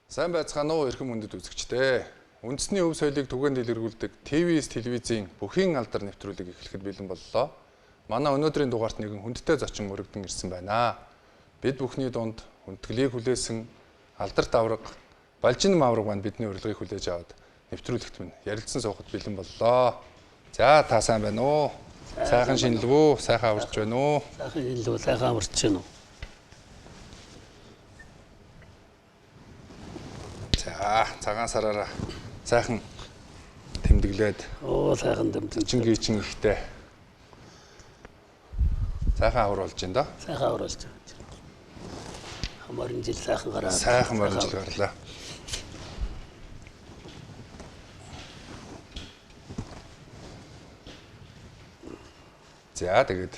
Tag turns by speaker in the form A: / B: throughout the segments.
A: Сайн байцгаана уу эрхэм хүндэт үзэгчдээ. Үндэсний өв соёлыг түгээн дэлгэрүүлдэг ТВ-с телевизийн бүхий алдар нэвтрүүлэг эхлэхэд бэлэн боллоо. Манай өнөөдрийн дугаарт нэгэн хүндтэй зочин мөрөгдөн ирсэн байна. Бид бүхний дунд хүндгэлийг хүлээсэн алдарт авраг, Балжин мавраг маань бидний урилгыг хүлээж аваад нэвтрүүлэгт минь ярилцсан суухад бэлэн боллоо. За та сайн байна уу? Сайхан шинэлв үү? Сайхан аварч байна уу?
B: Сайхан шинэлв үү? Сайхан аварч байна уу?
A: За цагаан сараараа сайхан тэмдэглээд
B: сайхан тэмдэглэж
A: гीчин ихтэй сайхан авар болж байна да.
B: Сайхан авар болж байна. Хамарын жил сайхан гараад
A: сайхан морин жил гарлаа. За тэгээд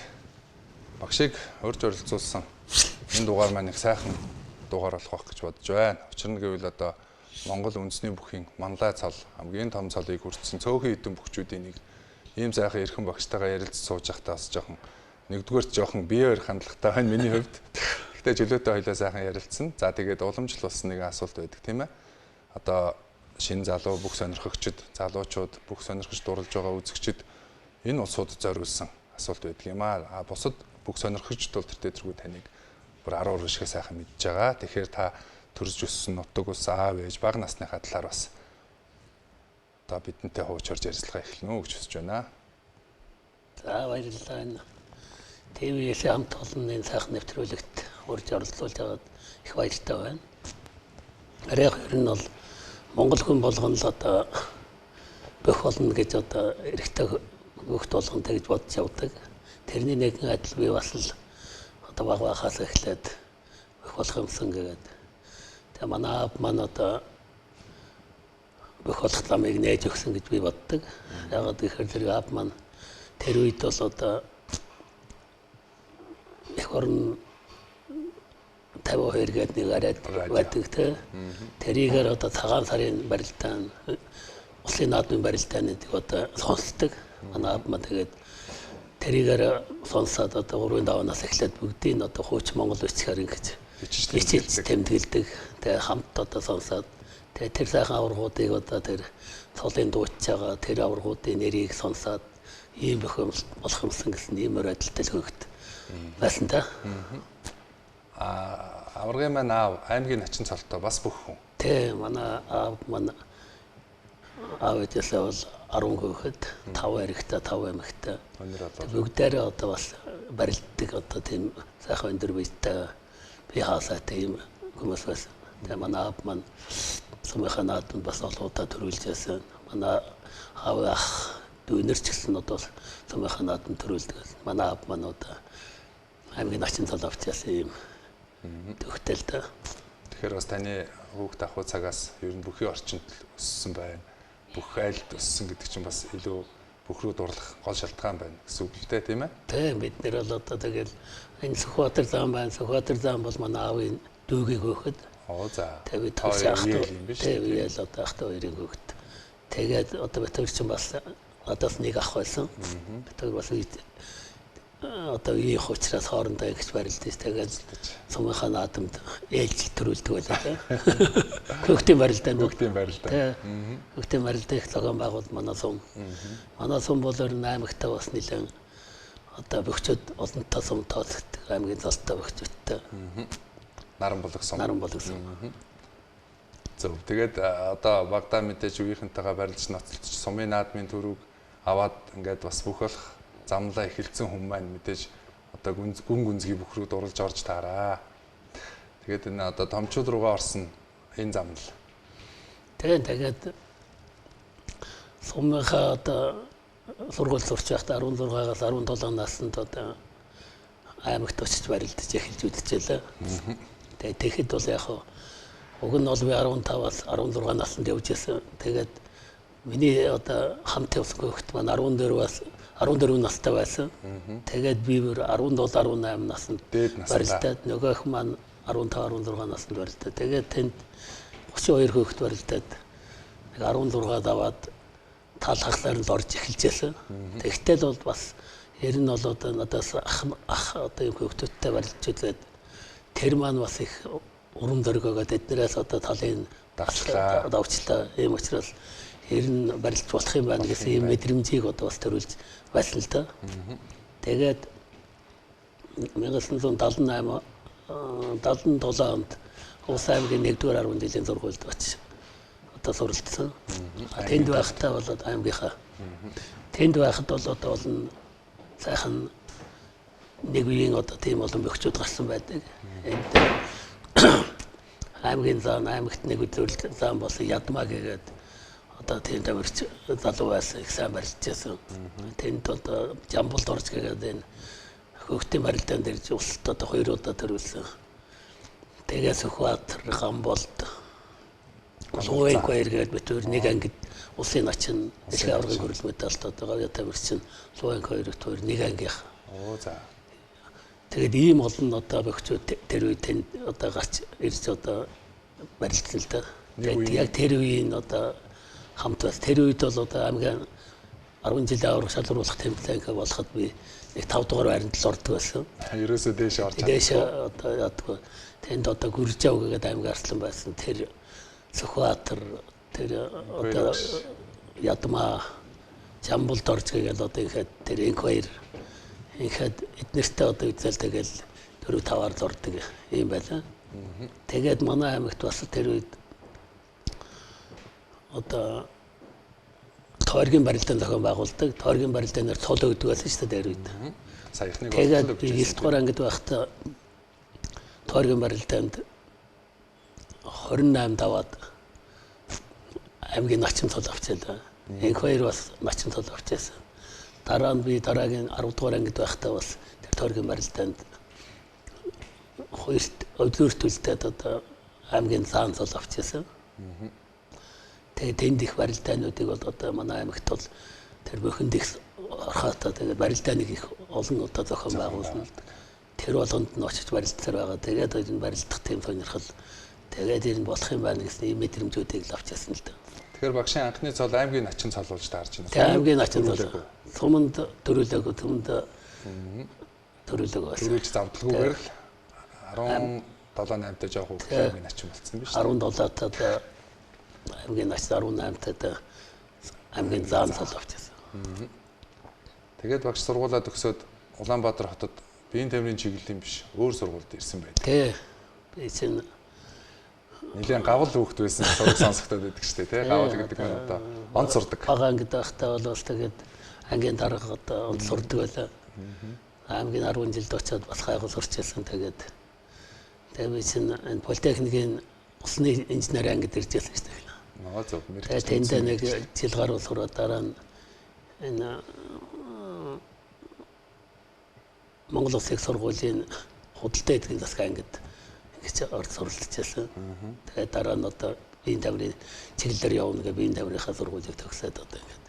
A: багшийг урьж оролцуулсан энэ дугаар маань их сайхан дугаар болох байх гэж бодож байна. Учир нь гэвэл одоо Монгол үндэсний бүхийн манлай цол хамгийн том цолыг хүртсэн цөөхөн хэдэн бүхчүүдийн нэг ийм сайхан эрхэм багштайгаа ярилцж сууж байхдаа бас жоохон нэгдүгээрт жоохон бие барих хандлагатай байна миний хувьд. Гэхдээ чөлөөтэй хоёлаа сайхан ярилцсан. За тэгээд уламжлал болсон нэгэн асуулт байдаг тийм ээ. Одоо шинэ залуу бүх сонирхогчид, залуучууд бүх сонирхож дурлж байгаа үзэгчид энэ улсууд зориулсан асуулт байдаг юм аа. Бусад бүх сонирхогчд бол тэр тэргүй таныг бүр 10 уран шиг сайхан мэдж байгаа. Тэгэхээр та төрж өссөн нутаг ус аав ээж бага насныхаа талаар бас одоо бидэнтэй хуучрж ярилцлага эхэлнэ үү гэж хүсэж байна.
B: За баярлалаа. ТВ-с хамт олон энэ сайхан нэвтрүүлэгт урьж оролцуулж байгаад их баяртай байна. Арайх ер нь бол Монгол хүн болгоно л одоо бүх болно гэж одоо эрэгтэй хөхт болгонтой гэж бодож явдаг. Тэрний нэгэн адил би бас л одоо баг багаас эхлээд бүх болох юмсан гэдэг. Тэгээ манай одоо бүх болох ламыг нээж өгсөн гэж би боддог. Ягаад гэхээр тэр аав маань тэр үед бол одоо их орн 52 гээд нэг арайд байдаг те. Тэрийгээр одоо цагаан сарын барилдаан, улсын наадмын барилдааныг одоо сонсдог. Манай аав маань тэгээд тэрийгээр сонсоод одоо 3-5 нас эхлээд бүгдийг одоо хууч Монгол үсгээр ингэж бичиж тэмдэглэдэг. Тэгээ хамт одоо сонсоод тэгээ тэр сайхан аваргуудыг одоо тэр цолын дуучж байгаа тэр аваргуудын нэрийг сонсоод ийм их болох юмсан гэсэн ийм өрөөдөлтэй хөвгт байсан та.
A: Аваргын маань аав аймгийн начин цолтой бас бүх хүн.
B: Тэ манай аав маань аав ээжээсээ бол 10 хүүхэд 5 эрэгтэй 5 эмэгтэй. Бүгдээрээ одоо бас барилддаг одоо тийм сайхан өндөр биетэй би хаасаа тийм хүмүүс байсан. Тэгээ манай аав маань сумынхаа наадманд бас олоодаа төрүүлж байсан. Манай аав ах дүүнэр ч гэсэн одоо сумынхаа наадманд төрүүлдэг. Манай аав маань одоо аймгийн начин цол авчаас юм төгтөл дөө.
A: Тэгэхээр бас таны хүүхд ахуй цагаас ер нь бүхий орчинд өссөн байна. Бүх айлд өссөн гэдэг чинь бас илүү бүх рүү дурлах гол шалтгаан байна гэсэн үг л дээ тийм ээ.
B: Тийм бид нэр бол одоо тэгэл энэ Сүхбаатар зам байна. Сүхбаатар зам бол манай аавын дүүгийн хөөхэд.
A: За.
B: Тэгээ бид хасаахтай юм биш үү? Тэгээд одоо ахтай хоёрын хөөд. Тэгээд одоо бид чинь бас одоос нэг ах байсан. Бид бас одоо ийм хуучраас хоорондоо ингэж барилдаж тэгээд сумынхаа наадамд ээлжил төрүүлдэг байлаа тийм. Хөөхдийн барилдаанд. Хөөхдийн барилдаа их зохион байгуул манай сум. Манай сум бол 8 ихтэй бас нэлээд одоо бөхчөд олонтой сум тооцогддог аймгийн цолтой бөхчөдтэй.
A: Наран булаг сум.
B: Наран булаг сум.
A: Зөв. Тэгээд одоо Багдаа мэдээж үеийнхэнтэйгээ барилж ноцолж сумын наадмын төрөг аваад ингээд бас бүх болох замлаа эхэлсэн хүн маань мэдээж одоо гүн гүнзгий бүх рүү дурлж орж таараа. Тэгээд энэ одоо томчууд руугаа орсон энэ замл.
B: Тэгээд сумынхаа одоо сургууль сурч байхдаа 16-аас 17 наснд одоо аймагт очиж барилдаж эхэлж үдчихлээ. Тэгээд тэгэхэд бол яг уг нь бол би 15-аас 16 наснд явж байсан. Тэгээд миний одоо хамт явсан хөлт маань 14 настай байсан. Тэгээд би 17 18 наснд барилдаад нөгөөх маань 15 16 наснд барилдаад тэгээд тэнд 32 хүүхэд барилдаад 16 даваад тал хахлаар нь орж эхэлжсэн. Тэгтэл бол бас ер нь бол одоо надаас ах одоо юм хүүхдүүдтэй барилж үзээд тэр маань бас их урам зоригоогоо эднээс одоо талын давчлаа. Ийм учраас ер нь барилж болох юм байна гэсэн ийм мэдрэмжийг одоо бас төрүүлж байсан л да. Тэгээд 1978 77 онд Улс аймгийн 1-р 10 жилийн сургуульд очиж одоо суралцсан. Тэнд байхдаа бол аймгийнхаа тэнд байхад бол одоо олон сайхан нэг үеийн одоо тийм олон бөхчүүд гарсан байдаг. Энд аймгийн зам аймагт нэг үзүүлэлт зам болсон Ядмаа гэдэг одоо тийм тавирч залуу байсан их сайн барилж байсан. Тэнд одоо Жамбулд орж гээд энэ хөгтийн барилдаан дээр улсад одоо 2 удаа төрүүлсэн. Тэгээ Сүхбаатар, Гамболд, Сувын хоёр гээд битүүр нэг ангид улсын начин их аврагын хүрэл медальт одоо говья тавирчин Сувын хоёр битүүр нэг ангийнх.
A: За.
B: Тэгээд ийм олон одоо бөхчүүд тэр үед тэнд одоо гарч ирж одоо барилдсан л да. Тэгээд яг тэр үеийн одоо хамт бас тэр үед бол одоо аймгийн 10 жилийн авраг шалруулах тэмцээн болоход би нэг 5 дугаар байранд л ордог байсан.
A: Ерөөсөө дээш орж чадсан.
B: Дээш одоо ядгүй. Тэнд одоо Гүржав гэдэг аймгийн арслан байсан. Тэр Сүхбаатар тэр одоо Ядмаа Жамбулд орж гээд одоо ихэд тэр инх хоёр ихэд эднэртээ одоо үзэл тэгэл 4-5-аар л ордог юм байлаа. Тэгээд манай аймагт бас тэр үед одоо тойргийн барилдаан зохион байгуулдаг. Тойргийн барилдаанаар цол өгдөг байсан шүү дээ тэр үед.
A: Саяхныг
B: тэгээд 9-р ангид байхдаа тойргийн барилдаанд 28 даваад аймгийн начин цол авчихлаа. Инх хоёр бас начин цол авчихсан. Дараа нь би дараагийн 10 дугаар ангид байхдаа бас тэр тойргийн барилдаанд хоёрт өдөртөлдөд одоо аймгийн цаан цол авчихсан. Тэгээд тэнд их барилдаануудыг бол одоо манай аймагт бол тэр бүхэнд их орхотоо тэгээд барилдааныг их олон удаа зохион байгуулна. Тэр болгонд нь очиж барилдсаар байгаа. Тэгээд энэ барилдах тийм сонирхол тэгээд энэ болох юм байна гэсэн ийм мэдрэмжүүдийг л авчихсан л да.
A: Тэгэхээр багшийн анхны цол аймгийн начин цол болж таарч байна.
B: Тэгээд аймгийн начин цол. Суманд төрүүлээгүй, түмэнд төрүүлэг байсан.
A: Төрүүлж завдалгүйгээр л 17-8-тай жоох хөвгт аймгийн начин болсон биз дээ.
B: 17-тад аймгийн начин 18-тад аймгийн заан цол авчихсан.
A: Тэгээд багш сургуулаа төгсөөд Улаанбаатар хотод биеийн тамирын чиглэлийн биш өөр сургуульд ирсэн байдаг.
B: Тий. Би чинь
A: Нилийн гавал хүүхэд байсан сураг сонсогдоод байдаг шүү дээ, тий. Гавал гэдэг нь одоо онц сурдаг.
B: Бага ангид байхдаа бол тэгээд ангийн дарга одоо онц сурдаг байлаа. Аймгийн 10 жилд очиод бас хайгуул сурчээсэн. Тэгээд би чинь энэ политехникийн усны инженери ангид ирж байсан шүү дээ.
A: Ноо зөв мэрэгч.
B: Тэгээд тэнд нэг жил гаруй сураад дараа нь энэ Монгол Улсын их сургуулийн худалдаа эдийн засгийн ангид ингэж орж суралцж байсан. Тэгээд дараа нь одоо биеийн тамирын чиглэлээр явна гэж биеийн тамирынхаа сургуулийг төгсөөд одоо ингэж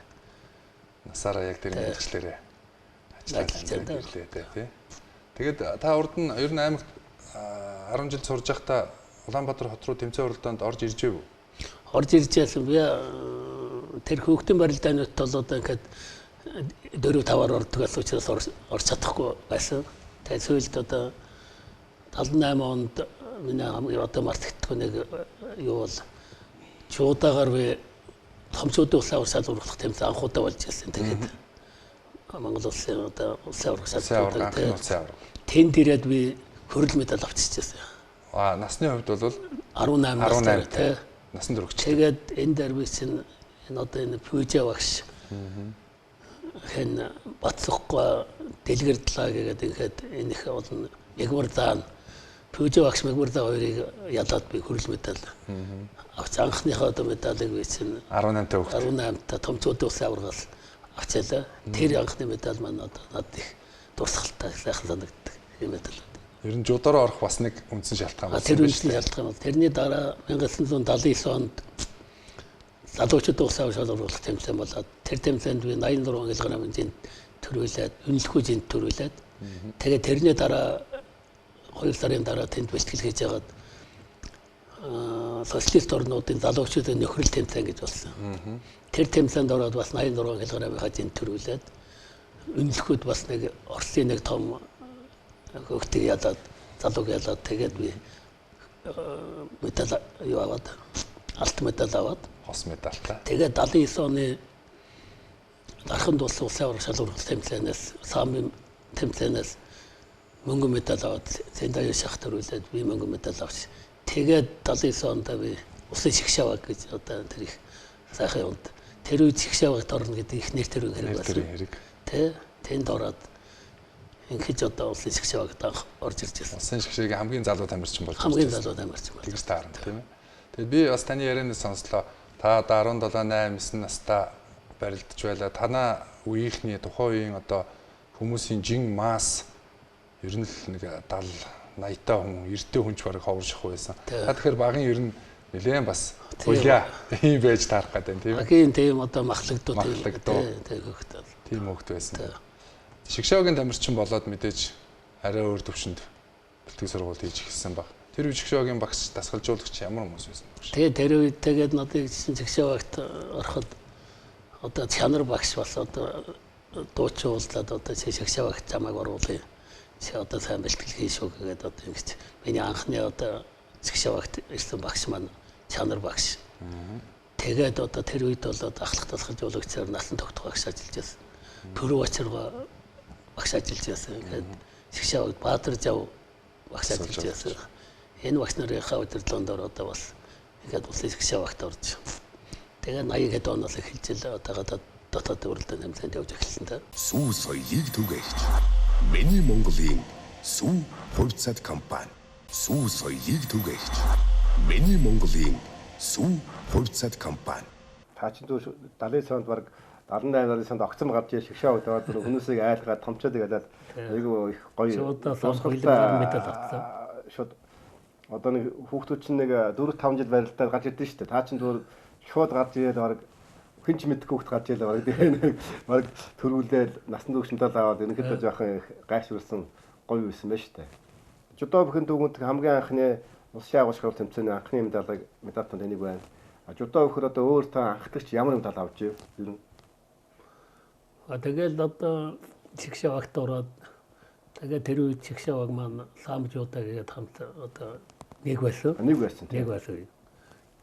A: насаараа яг тэр мэрэгчлэрээ ажиллаж ирлээ тий. Тэгээд та урд нь ер нь аймагт 10 жил сурж байхдаа Улаанбаатар хот руу тэмцээн уралдаанд орж ирж байв уу?
B: Орж ирж байсан. Би тэр хөвгтийн барилдаанууд бол одоо ингэж 4-5-аар ордог гэсэн учраас орж чадахгүй байсан. Тэгээд сүүлд одоо 78 онд миний хамгийн одоо мартагдахгүй нэг юу бол чуудаагаар би томчуудын улсын авраг шалруулах тэмцээн анхудаа болж ирсэн. Тэгээд Монгол улсын одоо улсын авраг шалруулах тэнд ирээд би хөрөл медаль авчижсэн.
A: Насны хувьд бол
B: 18 тий.
A: Насан турш.
B: Тэгээд энэ дээр би чинь энэ одоо энэ пүүжэ багш хэн Батсахгүй дэлгэрдлаа гэдэг ингээд энэ их олон Мегмар заан пүүжэ багш Мегмар заа хоёрыг ялаад би хөрөл медаль авч анхныхаа одоо медалийг би чинь
A: 18 та хөвгт
B: 18 та томчуудын улсын аврагаас авчаалаа. Тэр анхны медаль маань одоо надад их дурсгалтай сайхан санагддаг юм медаль.
A: Ер нь жудаараа орох бас нэг үндсэн шалтгаан
B: байна. Тэр үндсэн шалтгаан бол тэрний дараа 1979 онд залуучуудын улсын авраг шалруулах тэмцээн болоод тэр тэмцээнд би 86 кг-ын жинт төрүүлээд, үнэлэхгүй жинт төрүүлээд тэгээд тэрний дараа 2 сарын дараа тэнд бэлтгэл хийж яагаад социалист орнуудын залуучуудын нөхрөл тэмцээн гэж болсон. Тэр тэмцээнд ороод бас 86 кг-ын жинт төрүүлээд үнэлэхүйд бас нэг Оросын нэг том хөгтөг ялаад залууг ялаад тэгээд би медаль юу аваад алт медаль аваад
A: Хос медальтай.
B: тэгээд 79 оны дархан улсын аврах шалгуур тэмцээнээс самын тэмцээнээс мөнгөн медаль аваад Зэндагийн шахт төрүүлээд би мөнгөн медаль авч тэгээд 79 онд би улсын шигшаваг гэж одоо тэр их сайхан юмд тэр үед шигшавагт орно гэдэг их нэр төрөг хэрэг байсан.
A: Хэрэг.
B: Тэ тэнд ороод ингэж одоо улсын шигшавагт анх орж ирж байсан.
A: Улсын шгшээгийн хамгийн залуу тамирчин болж
B: Хамгийн залуу тамирчин байна.
A: Тэгж таарна тийм ээ. Тэгээд би бас таны ярианаас сонслоо. Та одоо 17, 8, 9 настай барилдаж байлаа. Танаа үеийнхний тухайн үеийн одоо хүмүүсийн жин масс ер нь л нэг 70, 80-тай хүн, 90-тэй хүн ч бараг ховрших байсан. Та тэгэхээр багын ер нь нэлээд бас хуяа ийм байж таарах гэдэг тийм ээ.
B: Багийн тийм одоо махлагдуу
A: тийм
B: хөгтөл.
A: Тийм хөгт байсан. Шигшээгийн тамирчин болоод мэдээж арай өөр төвшөнд бэлтгэл сургалт хийж эхэлсэн баг. Тэр үе шигшээгийн багш дасгалжуулагч ямар хүмүүс байсан бэ?
B: Тэгээ тэр үед тэгээд надыг шигшээвагт ороход одоо чанар багш бас одоо дуучин уулзлаад одоо шигшээвагт замаг оруулъя. Чи одоо сайн бэлтгэл хийж шүү гэдэг одоо ингэж миний анхны одоо шигшээвагт ирсэн багш маань чанар багш. Тэгээд одоо тэр үед бол ахлах дасгалжуулагчаар насан тогтох багш ажиллаж байсан. Төрөв очиргоо багш ажиллаж байсан. Ингээд шигшээвагт Баатар зав багш ажиллаж байсан. Энэ багш нарын удирдлаганд одоо бас ингээд улсын шигшээвагт орж. Тэгээ 80-аад оноос эхэлж одоо дотоод төрөлтөнд хэмжээнд явж эхэлсэн та.
C: Сүү соёлыг түгээгч. Миний Монголын Сүү хувьцат компани. Сүү соёлыг түгээгч. Миний Монголын Сүү хувьцат компани.
D: Та чинь дөө 70 онд баг 78 онд огцом гарч ирэх шгшээ удаад хүмүүсийг айлгаад томчоод игээд айгүй их гоё.
B: Шууд медаль авсан.
D: Шууд одоо нэг хүүхдүүд чинь нэг 4-5 жил барилдаад гарч ирдэ шүү дээ. Та чинь зүгээр шууд гарч ирээд баг хинч мэдхгүй хүүхд гарч ийлээ баг төрүүлээд насан турш медаль аваад ерөнхийдөө жоохон гайшруулсан гоё байсан байж таа. Жудо бүхэн дүүгүүд хамгийн анхны улсын агуулгын тэмцээний анхны медальтанд энийг байна. Жудо бүхэр одоо өөр та анхдагч ямар медаль авч ив? Ер нь.
B: Тэгэл одоо шигшээвагт ороод тэгээ тэр үед шигшээваг маань самжуудаа гэдэг хамт одоо нэг байсан.
D: Нэг байсан.
B: Нэг байсан.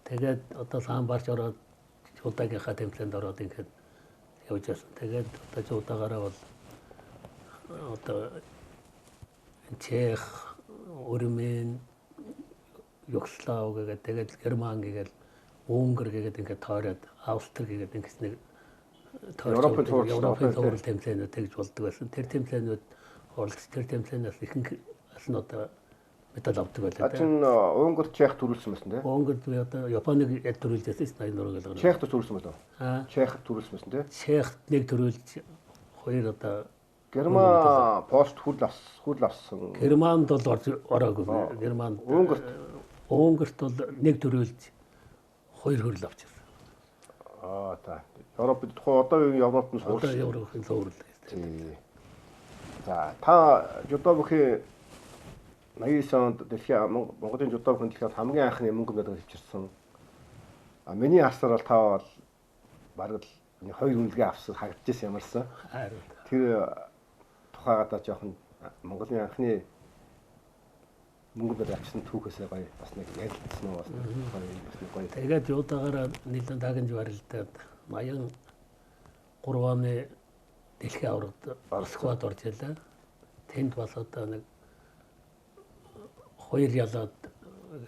B: Тэгээд одоо сам барж ороод удаагийнхаа тэмцээнд ороод ингээд явж байсан. Тэгээд одоо удаагаараа бол одоо Чех, Урмэн, Югослав гэдэг тэгээд Герман гэдэг Унгар гэдэг ингээд тойроод Австри гэдэг ингээд нэг Европын туур тэмцээнүүд тэгж болдог байсан. Тэр тэмцээнүүд оролцож тэр тэмцээнээс ихэнх аснууд медаль авдаг байлаа.
D: Чин Унгар Чех төрүүлсэн байсан тийм.
B: Унгар би одоо Японыг яг төрүүлж байсан 84 гэлээ.
D: Чех төрүүлсэн байлаа. Чех төрүүлсэн байсан тийм.
B: Чех нэг төрүүлж хоёр одоо
D: Герман пост хөл авсан.
B: Германд бол ороогүй. Германд Унгарт бол нэг төрүүлж хоёр хөрөл авчихсан.
D: Та Европод тухайн одоо Европын
B: суурь. Одоо Европын суурь.
D: За та жудо бүхий 89 онд дэлхийн Монголын жудо бүхэн дэлхийд хамгийн анхны мөнгө медаль авчирсан. Миний харсаар бол та бол бараг л хоёр үнэлгээ авсан хагдчихсан ямарсан. Тэр тухайгаадаа жоохон Монголын анхны мөнгө медаль авчирсан түүхээсээ гоё бас нэг ярилцсан уу бас гоё.
B: Тэгээд юудаагаар нийлэн дагнж барилдаад 83 оны дэлхийн аврагт Москвад орж ялаа. Тэнд бас одоо нэг хоёр ялаад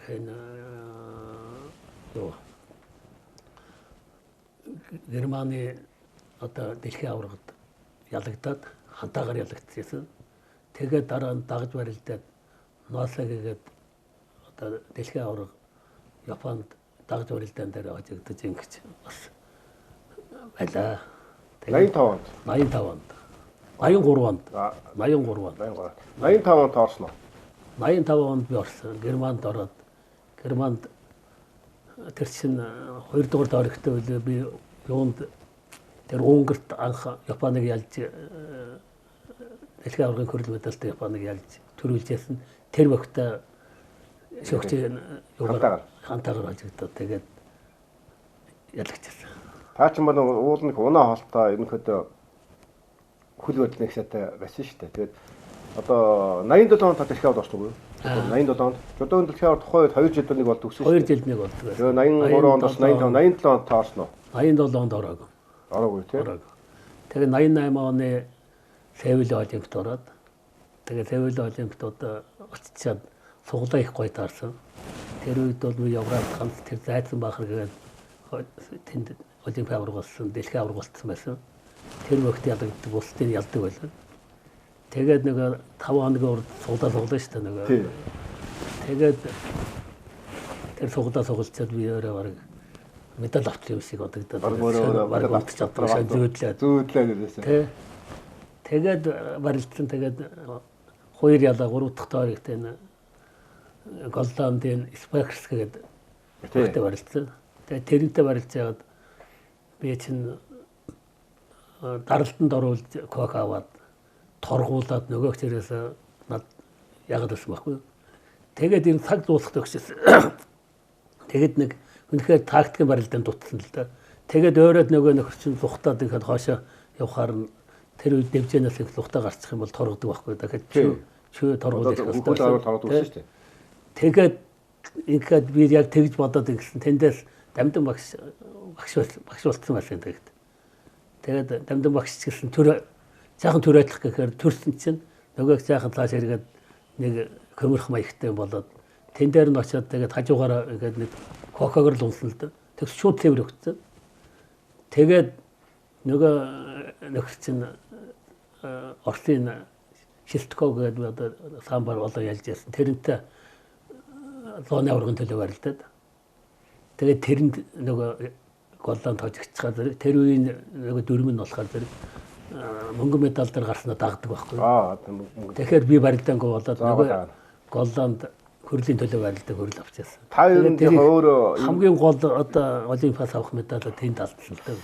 B: хэн Германы одоо дэлхийн аврагт ялагдаад хантаагаар ялагдчихсан. Тэгээд дараа нь дагж барилдаад ноосаа гэгээд одоо дэлхийн авраг Японд дагж барилдаан дээр хожигдож ингэж бас байлаа.
D: 85 онд.
B: 83 онд.
D: 85 онд орсон уу?
B: 85 онд би орсон. Германд ороод Германд тэр чинь 2 дугаар дөрөгтэй үлээ би юунд тэр Унгарт анх Японыг ялж дэлхийн аврагын хөрөл медальтай Японыг ялж төрүүлжсэн. Тэр вакта шогч хантаагаар хожигдоод тэгээд ялагдчихсан.
D: Та ч юм бол уул нэг унаа хоолтой ерөнхийдөө хөл хөдлөх сайтай байсан шүү дээ. Тэгээд одоо 87 онд та дэлхийн аврагт орсон уу? 87 онд жудаа дэлхийн аварга тухайд 2 жилд нэг бол төгссөн.
B: 2 жилд нэг болдог.
D: Тэгээ 83 онд бас 85 87 онд таарсан уу?
B: 87 онд ороогүй.
D: Ороогүй тий.
B: Тэгээ 88 оны Сеул Олимпиад ороод тэгээ Сеул Олимпиад одоо очичаад суглаа их гоё таарсан. Тэр үед бол Европ ганц тэр зайцсан бахар гэдэг тэнд Олимпиад аваргалсан, дэлхийн аваргалсан байсан. Тэр вогт ялагддаг, бусдын ялдаг байлаа. Тэгээд нэг 5 хоногийн урд суглаа шүү дээ нэг. Тэгээд тэр суглаа сугалцаад би өөрөө баг медаль авчих юм шиг бодогдоод баг авчих чадвараа зөөдлээ гэсэн. Тэгээд барилдсан тэгээд 2 ялаа 3 дахь тойрогт энэ Голландын Спакерс гэдэг хөтө барилдсан. Тэгээд тэрнтэй барилж яагаад би чинь даралтанд оруулж кок аваад торгуулад нөгөө тэрээс над яагаад гэсэн байхгүй. Тэгээд энэ цаг дуусах төгссөн. Тэгэд нэг үнэхээр тактикийн барилдаанд дутсан л да. Тэгээд өөрөө нөгөө нөхөрчин зүхтаад ихэд хоошоо явахаар нь тэр үед дэмжээнээс их зүхтаа гарчих юм бол торгодог байхгүй. Дахиад чөө торгуулах хэрэгтэй. Тэгээд ингээд би яг тэгж бодоод ингэсэн. Тэндээс дамдан багш болсон байсан тэгэд. Тэгээд дамдан багш гэсэн төр жаахан төрөөдлөх гэхээр төрсөн чинь нөгөө жаахан цааш эргээд нэг көмөрх маягтай болоод тэн дээр нь очиод тэгээд хажуугаараа ингээд нэг кокогор л унсан л да. Тэгс шууд цэвэр өгсөн. Тэгээд нөгөө нөхөр чинь Орсын Шилтгэв гэдэг одоо самбар болоо ялж яасан. Тэрнтэй зооны аваргын төлөө барилдаад. Тэгээд тэрэнд нөгөө Голланд хожигчгаа тэр үеийн нөгөө дөрөв нь болохоор зэрэг мөнгө медаль дээр гарснаа дагдаг байхгүй. Тэгэхээр би барилдаангүй болоод нөгөө Голланд хөрлийн төлөө барилдаг хөрөл авчихсан.
D: Та ер нь өөрөө
B: хамгийн гол одоо Олимпиад авах медаль тэнд алдсан л дээ.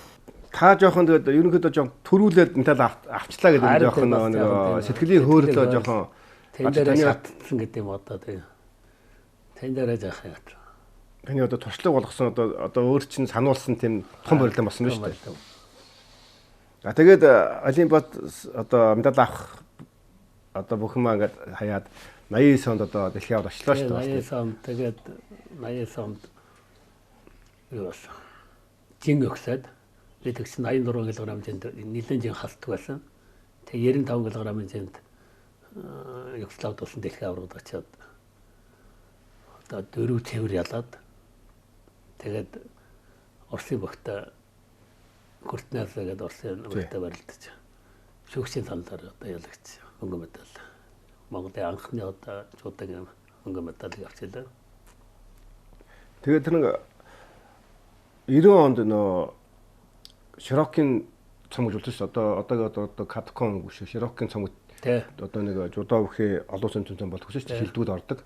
D: Та жоохон тэгээд ерөнхийдөө жоохон төрүүлээд медаль авчлаа гэдэг нь жоохон нэг сэтгэлийн хөөрөлөө жоохон
B: тэнд дээр шатсан гэдэг юм одоо тийм. Тэнд дээр заах яа.
D: Таны одоо туршлага болгосон одоо өөр чинь сануулсан тийм том барилдан болсон байна шүү дээ. А тэгээд Олимпиад одоо медаль авах одоо бүх юм ингээд хаяад 89 онд одоо дэлхийн аварга очлоо шүү дээ.
B: 89 онд тэгээд 89 онд юу болсон. Жин өгсөд би тэгсэн 84 кг хэмжээнд нэлээд жин халтдаг байсан. Тэгээ 95 кг хэмжээнд Югославд болсон дэлхийн аваргад очиод одоо 4 цэвэр ялаад тэгээд Орсын богтой Куртнаас гэдэг Орсын богтой барилдаж шүүгчийн саналаар одоо ялагч мөнгө медаль. Монголын анхны одоо чуудагийн мөнгө медалийг авчихлаа.
D: Тэгээд тэр нэг 90 онд нөө Широкийн цомог үлдсэн шүү. Одоо Каткон биш Широкийн цомог одоо нэг жудаа бүхий олон сүнцэн бол төсөж шилдэгүүд ордог.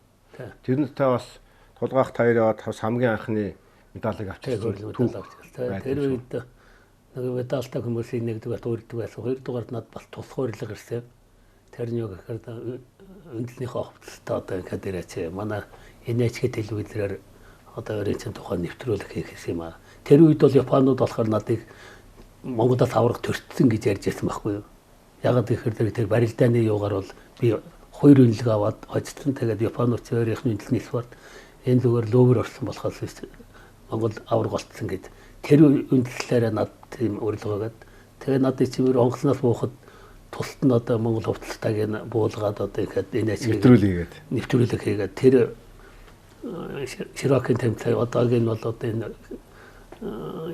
D: Тэрнтэй бас тулгаах таяраад бас хамгийн анхны медалийг авчихсан.
B: Тэр үед нэг медальтай хүмүүсийн нэгдэг бас өөрдөг байсан. Хоёрдугаард над бас тус хуурлага ирсэн. Тэр нь юу гэхээр үндэснийхээ хөвцөлтөд одоо ингээд ирээч манай NHK телевизээр одоо өөрийн чинь тухайн нэвтрүүлэг хийх юм аа. Тэр үед бол Японууд болохоор надыг Монголоос аврах төртсөн гэж ярьж байсан байхгүй юу. Ягаад гэхээр тэр барилдааны юугаар бол би 2 үнэлэг аваад очсон. Тэгээд Японууд өөрийнхний үнэлсний спорт энэ зүгээр лөвөр орсон болохоос Монгол авраг болцсон гэд тэр үндэслэлээр над тийм урилгаагаад тэгээд надад чимээр онгоцноос буухад тусад нь одоо Монгол хувцалтайг нь буулгаад одоо ихэд NHK нэвтрүүлэг хийгээд тэр Широкийн тэмцээн одоогийн бол одоо энэ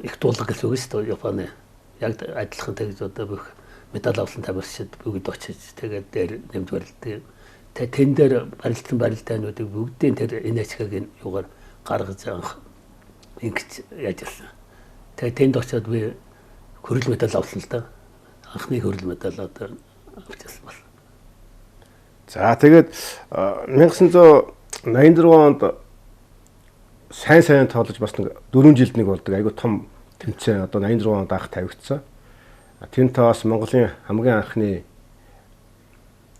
B: их дуулга гэсэн үг шүү дээ Японы. Яг адилхан тэгж одоо бүх медаль авсан тамирчид бүгд очиж тэгээд дээр нэмж барилддаг. Тэгээд тэн дээр барилдсан барилдаануудыг бүгдийн тэр NHK-гийн юугаар гаргаж ингэж яаж ирсэн. Тэгээд тэнд очиод би хөрөл медаль авсан л да. Анхны хөрөл медаль одоо авчихсан байна.
D: За тэгээд 1984 онд сайн тоолж бас нэг 4 жилд нэг болдог айгу том тэмцээн одоо 84 онд анх тавигдсан. Тэнтэй бас Монголын хамгийн анхны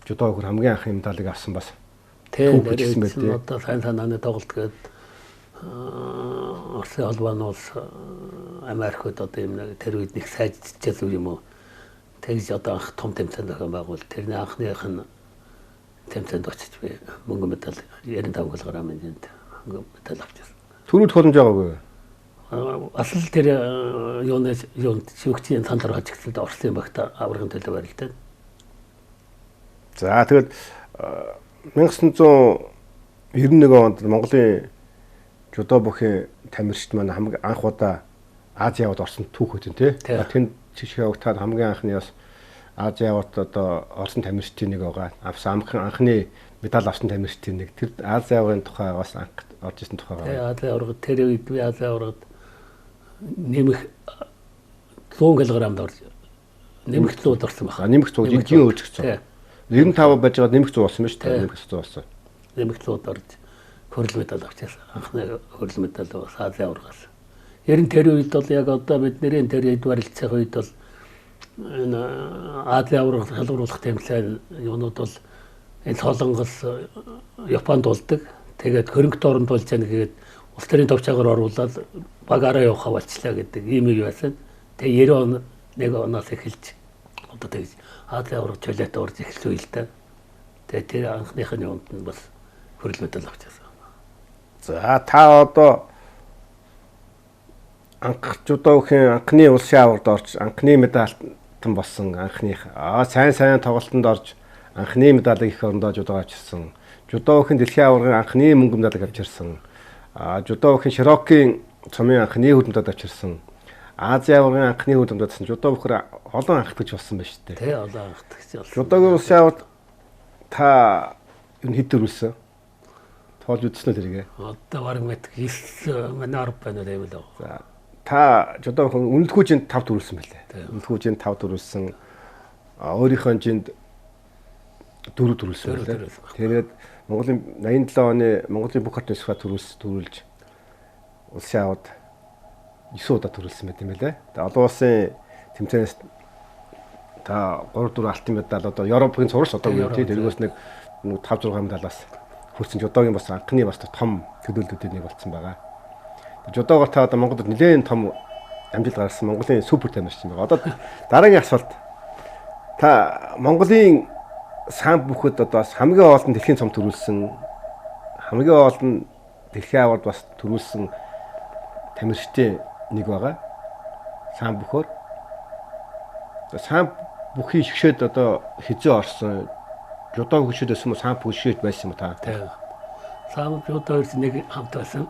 D: жудоо хөр хамгийн анхны медалийг авсан бас.
B: Тийм одоо сайн санааны тоглолт гээд Орсын холбооноос Америкт одоо юм нэг тэр үед нэг сайжчихсан юм уу. Тэгж одоо анх том тэмцээн зохион байгуул. Тэрний анхных нь тэмцээнд очиж би мөнгө медаль 95 кг-ын мөнгө медаль авчихсан.
D: Төрүүд холомж байгаагүй.
B: Бас л тэр юунд шивгчийн цантар ажиглалд Орсын багт аврагын төлөө барилдаад.
D: За тэгээд 1991 онд Монголын жудо бүхийн тамирчид маань хамгийн анх удаа Азийн аваад орсон түүх хөтөн тий. Тэнд жишээ өгтаад хамгийн анхны бас Азийн аваад одоо орсон тамирчдын нэг байгаа. Анхны медаль авсан тамирчдын нэг. Тэр Азийн аврагын тухай бас анх орж исэн тухай байгаа.
B: Азийн аврагт тэр үед би Азийн аврагт нэмэх 100 кг-д орж нэмэх 100 орсон байна.
D: Нэмэх 100 жинхэнэ өөрчлөгдсөн. 95 байж байгаа нэмэх 100 болсон ба шүү дээ. Нэмэх 100 болсон.
B: Нэмэх 100 орж хөрөл медаль авчихсан. Анхны хөрөл медаль бас Азийн аврагаас. Ер нь тэр үед бол яг одоо бидний тэр үед барилцах үед бол энэ Азийн аврагт халууруулах тэмцээн юунууд бол энэ Солонгос Японд болдог. Тэгээд хөрөнгө дооронд болж яана гэгээд улс төрийн товчаагаар оруулаад багаараа явахаа болчлаа гэдэг ийм юм байсан. Тэгээ 91 оноос эхэлж одоо тэгж Азийн аврагт чөлөөт орж эхэлсэн үйл та. Тэгээ тэр анхныхын юунд нь бас хөрөл медаль авчихсан.
D: За та одоо анх жудогийн анхны улсын аварт орж анхны медальтан болсон анхных сайн тоглолтод орж анхны медалийг их орондоо жудоо авчирсан. Жудогийн дэлхийн аваргын анхны мөнгө медалийг авчирсан. Жудогийн Широкийн цомын анхны хөл медаль авчирсан. Азийн аваргын анхны хөл медаль авсан. Жудо бүхэр олон анхдагч болсон байна шүү дээ.
B: Тэ олон анхдагч болсон.
D: Жудогийн улсын аварт та юу хэд төрүүлсэн? Тоолж үзсэн үү тэрийг?
B: Одоо баг мэд 9 манай 10 байна уу юм л.
D: За та жудо үнэлгүүжинд 5 төрүүлсэн байлээ. Үнэлгүүжинд 5 төрүүлсэн. Өөрийнхөө жинд 4 төрүүлсэн байлээ. Тэгээд Монголын 87 оны Монголын бүх хотын сфа төрүүлж улсын аваад 9 удаа төрүүлсэн байт юм байлээ. Тэгээд олон улсын тэмцээнээс та 3-4 алтын медаль одоо Европын цурал одоо юу тий тэргээс нэг 5-6 медалаас хүрсэн жудогийн бас анхны бас том төлөөллүүдийн нэг болсон байгаа. Жудоогоор та одоо Монголд нэлээд том амжилт гаргасан Монголын супер тамирчин байна. Одоо дараагийн асуулт. Та Монголын сан бүхэд одоо бас хамгийн олон дэлхийн цом төрүүлсэн хамгийн олон дэлхийн аварт бас төрүүлсэн тамирчдын нэг байгаа. Сан бүхөөр. Сан бүхий шгшээд одоо хизээ орсон жудоо хөшөөд байсан уу сан бүхшээд байсан юм та.
B: Тэг. Сан жудоос нэг хамт байсан.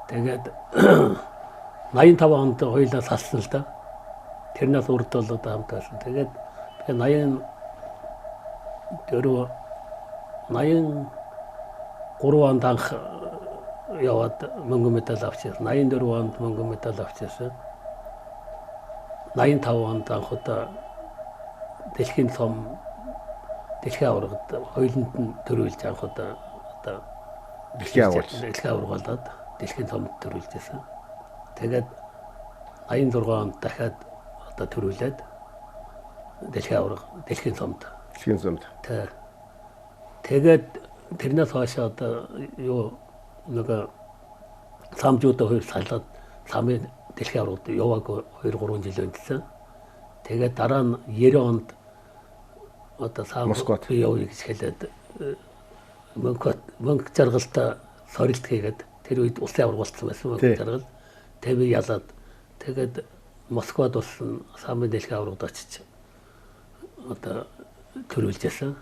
B: Тэгээд 85 онд хоёулаа салсан л да. Тэрнээс урд бол одоо хамт байсан. Тэгээд 83 онд анх яваад мөнгө медаль авчихсан. 84 онд мөнгө медаль авчихсан. 85 онд анх удаа дэлхийн аваргад хоёуланд нь төрүүлж анх удаа одоо дэлхийн аварга болоод дэлхийн цомд төрүүлжсэн. Тэгээд 86 онд дахиад одоо төрүүлээд дэлхийн аварга дэлхийн цомд. Тэгээд тэрнээс хойш одоо юу нэг самжуудаа хоёр салаад самын дэлхийн аваргад яваагүй 2-3 жил өнгөрсөн. Тэгээд дараа нь 90 онд одоо сам
D: Москвад
B: явъя гэж хэлээд мөнгө жаргалтаа сорилт хийгээд тэр үед улсын аварга болсон байсан мөнгө жаргал. Тэгээд ялаад тэгээд Москвад болсон самын дэлхийн аваргад очиж одоо төрүүлжсэн.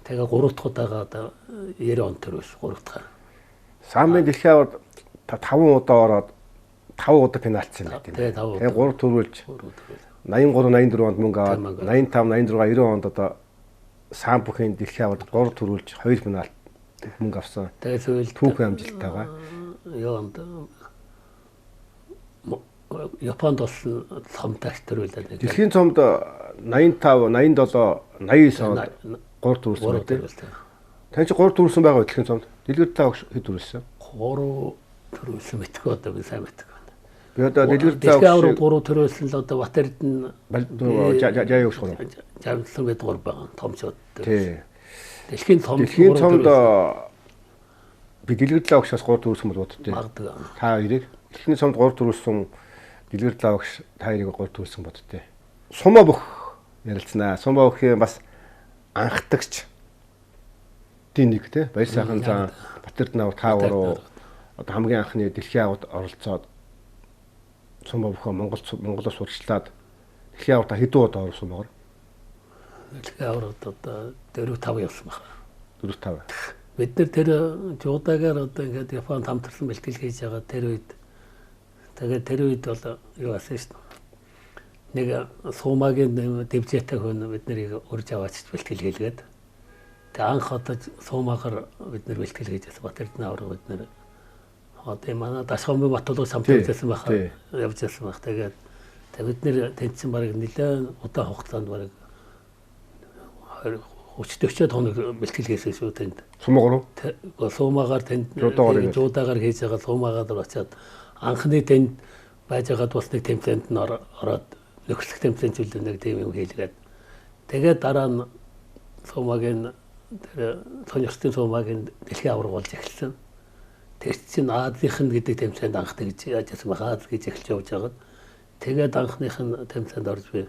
B: Тэгээ 3 дахь удаага одоо 90 онд төрүүлсэн 3 дахь.
D: Самын дэлхийн аваргад 5 удаа ороод 5 удаа пенальтсан байт юм. Тэгээ 3 төрүүлж 83 84 онд мөнгө аваад 85 86 90 онд одоо сан бүхийн дэлхийн аваргад 3 төрүүлж 2 пенальт мөнгө авсан.
B: Тэгээ сүүлд
D: түүхэн амжилттайгаа
B: юунд Японд болсон цомтагч төрүүлээд.
D: Дэлхийн цомд 85 87 89 онд 3 төрүүлсэн байдаг. Тань чи 3 төрүүлсэн байгаа дэлхийн цомд. Дэлгэр та хэд төрүүлсэн?
B: 3 төрүүлсэн мэдгүй одоо би сайн мэдгүй байна.
D: Би одоо дэлгэр та
B: дэлхийн аварга 3 төрүүлсэн л одоо Батэрд нь
D: жаа явах гоо.
B: Жавлсан гэдэг 3 байгаа томчууд.
D: Тий.
B: Дэлхийн цомд
D: би дэлгэр та огшоос 3 төрүүлсэн бол боддтой. Та хоёрыг дэлхийн цомд 3 төрүүлсэн дэлгэр та огш та хоёрыг 3 төрүүлсэн боддтой. Сумаа бүх ярилцсанаа. Сумаа бүхийн бас анхдагч нэг тий Баяр сайхан зан Батэрдэн аваад таавар одоо хамгийн анхны дэлхийн аваад оролцоод Цомбо бүхэн Монголоос сурчлаад дэлхийн аваад хэдэн удаа орсон байгаа.
B: Дэлхийн аваад одоо 4-5 явсан байна.
D: 4-5.
B: Бид нар тэр жуудагаар одоо ингээд Японд хамтарсан бэлтгэл хийж байгаа тэр үед бол юу асан шүү дээ. Нэг суумагийн дэвжээтэй хүн бид нарыг урьж аваач бэлтгэл хийлгээд. Тэгээ анх одоо суумаагаар бид нар бэлтгэл хийж байсан. Батэрдэн аваад бид нар одоо манай Дашхамбын Батулгыг самтуулсан байхаа явж байсан байх. Тэгээд бид нар тэнцсэн бараг нэлээд удаан хугацаанд бараг 30-40 хоног бэлтгэл хийсэн шүү тэнд.
D: Сумаагаар уу?
B: Сумаагаар тэнд жуудаагаар хийж байгаа сумаагаар очиад анхны тэнд байж байгаад бас нэг тэмцээнд нь ороод нөхцөлх тэмцээнд зүйл нэг тийм юм хийлгээд. Тэгээд дараа нь сумаагийн тэр сонирхтын сумаагийн дэлхийн аварга болж эхэлсэн. Тэр чинь Азийн гэдэг тэмцээнд анх тэгж яаж яасан баха Аз гэж эхэлж явж байгаад тэгээд анхных нь тэмцээнд орж би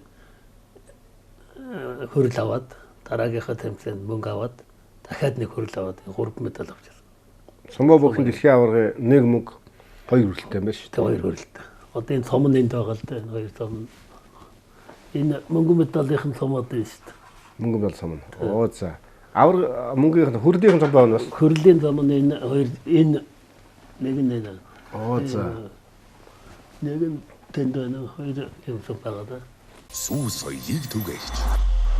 B: хөрөл аваад дараагийнхаа тэмцээнд мөнгө аваад дахиад нэг хөрөл аваад 3 медаль авчихсан.
D: Сумбо бүхэн дэлхийн аваргын нэг мөнгө 2 хөрөлтэй юм байна шүү дээ.
B: 2 хөрөлтэй. Одоо энэ цом нь энд байгаа л дээ. 2 цом. Энэ мөнгө медалийн цом одоо шүү дээ.
D: Мөнгө медаль цом. Оо за. Авар мөнгөний хөрлөлийн цом байна бас.
B: Хөрлийн цом нь энэ 2 энэ нэг нь.
D: Оо за.
B: Нэг нь тэнд байна 2 юм цом байгаа да.
C: Сүү соёлыг түгээж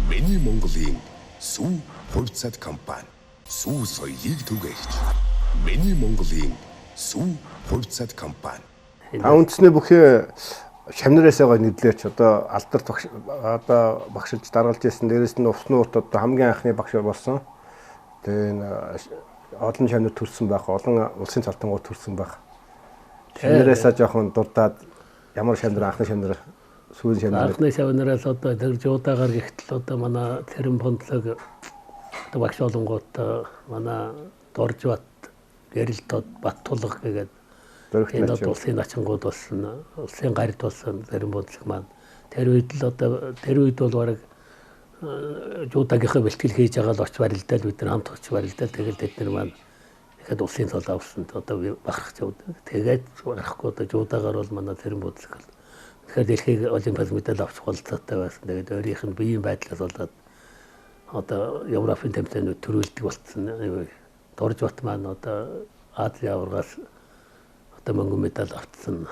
C: Миний Монголын сүү хувьцат компани сүү соёлыг түгээж Миний Монголын сүү хувьцат компани.
D: Та үндэсний бүхий шамнараасаа нэрлээч одоо алдарт одоо багшилж даргалж ирсэн дээрээс нь усны урт одоо хамгийн анхны багш болсон. Тэгээ энэ олон шамнар төрсэн байх, олон улсын цалтангууд төрсэн байх. Шамнараасаа жоохон дурдаад ямар шамнар анхны шамнар сүүлийн шамнар.
B: Анхны шамнараас одоо тэр жуудаагаар гихтэл одоо манай Цэрэн Бондлог одоо багш олонгууд манай Доржбат, Гэрэлтод, Баттулга гэдэг энэ улсын ачингууд болсон, улсын гард болсон Цэрэн Бондлог маань тэр үед л одоо тэр үед бол бараг жуудаагийнхаа бэлтгэл хийж байгаа л оч барилдал бид нар хамт оч барилдал тэгэл тэд нар маань ихэд улсын цол авсан одоо бахархаж явдаг. Тэгээд гарахгүй одоо жуудаагаар бол манай Цэрэн Бондлог тэгэхээр дэлхийн олимпиад медаль авах болцоотой байсан. Тэгээд өөрийнх нь биеийн байдлаас болоод одоо Европын тэмцээнүүд төрүүлдэг болсон. Доржбат маань одоо Азийн аваргаас одоо мөнгө медаль авсан.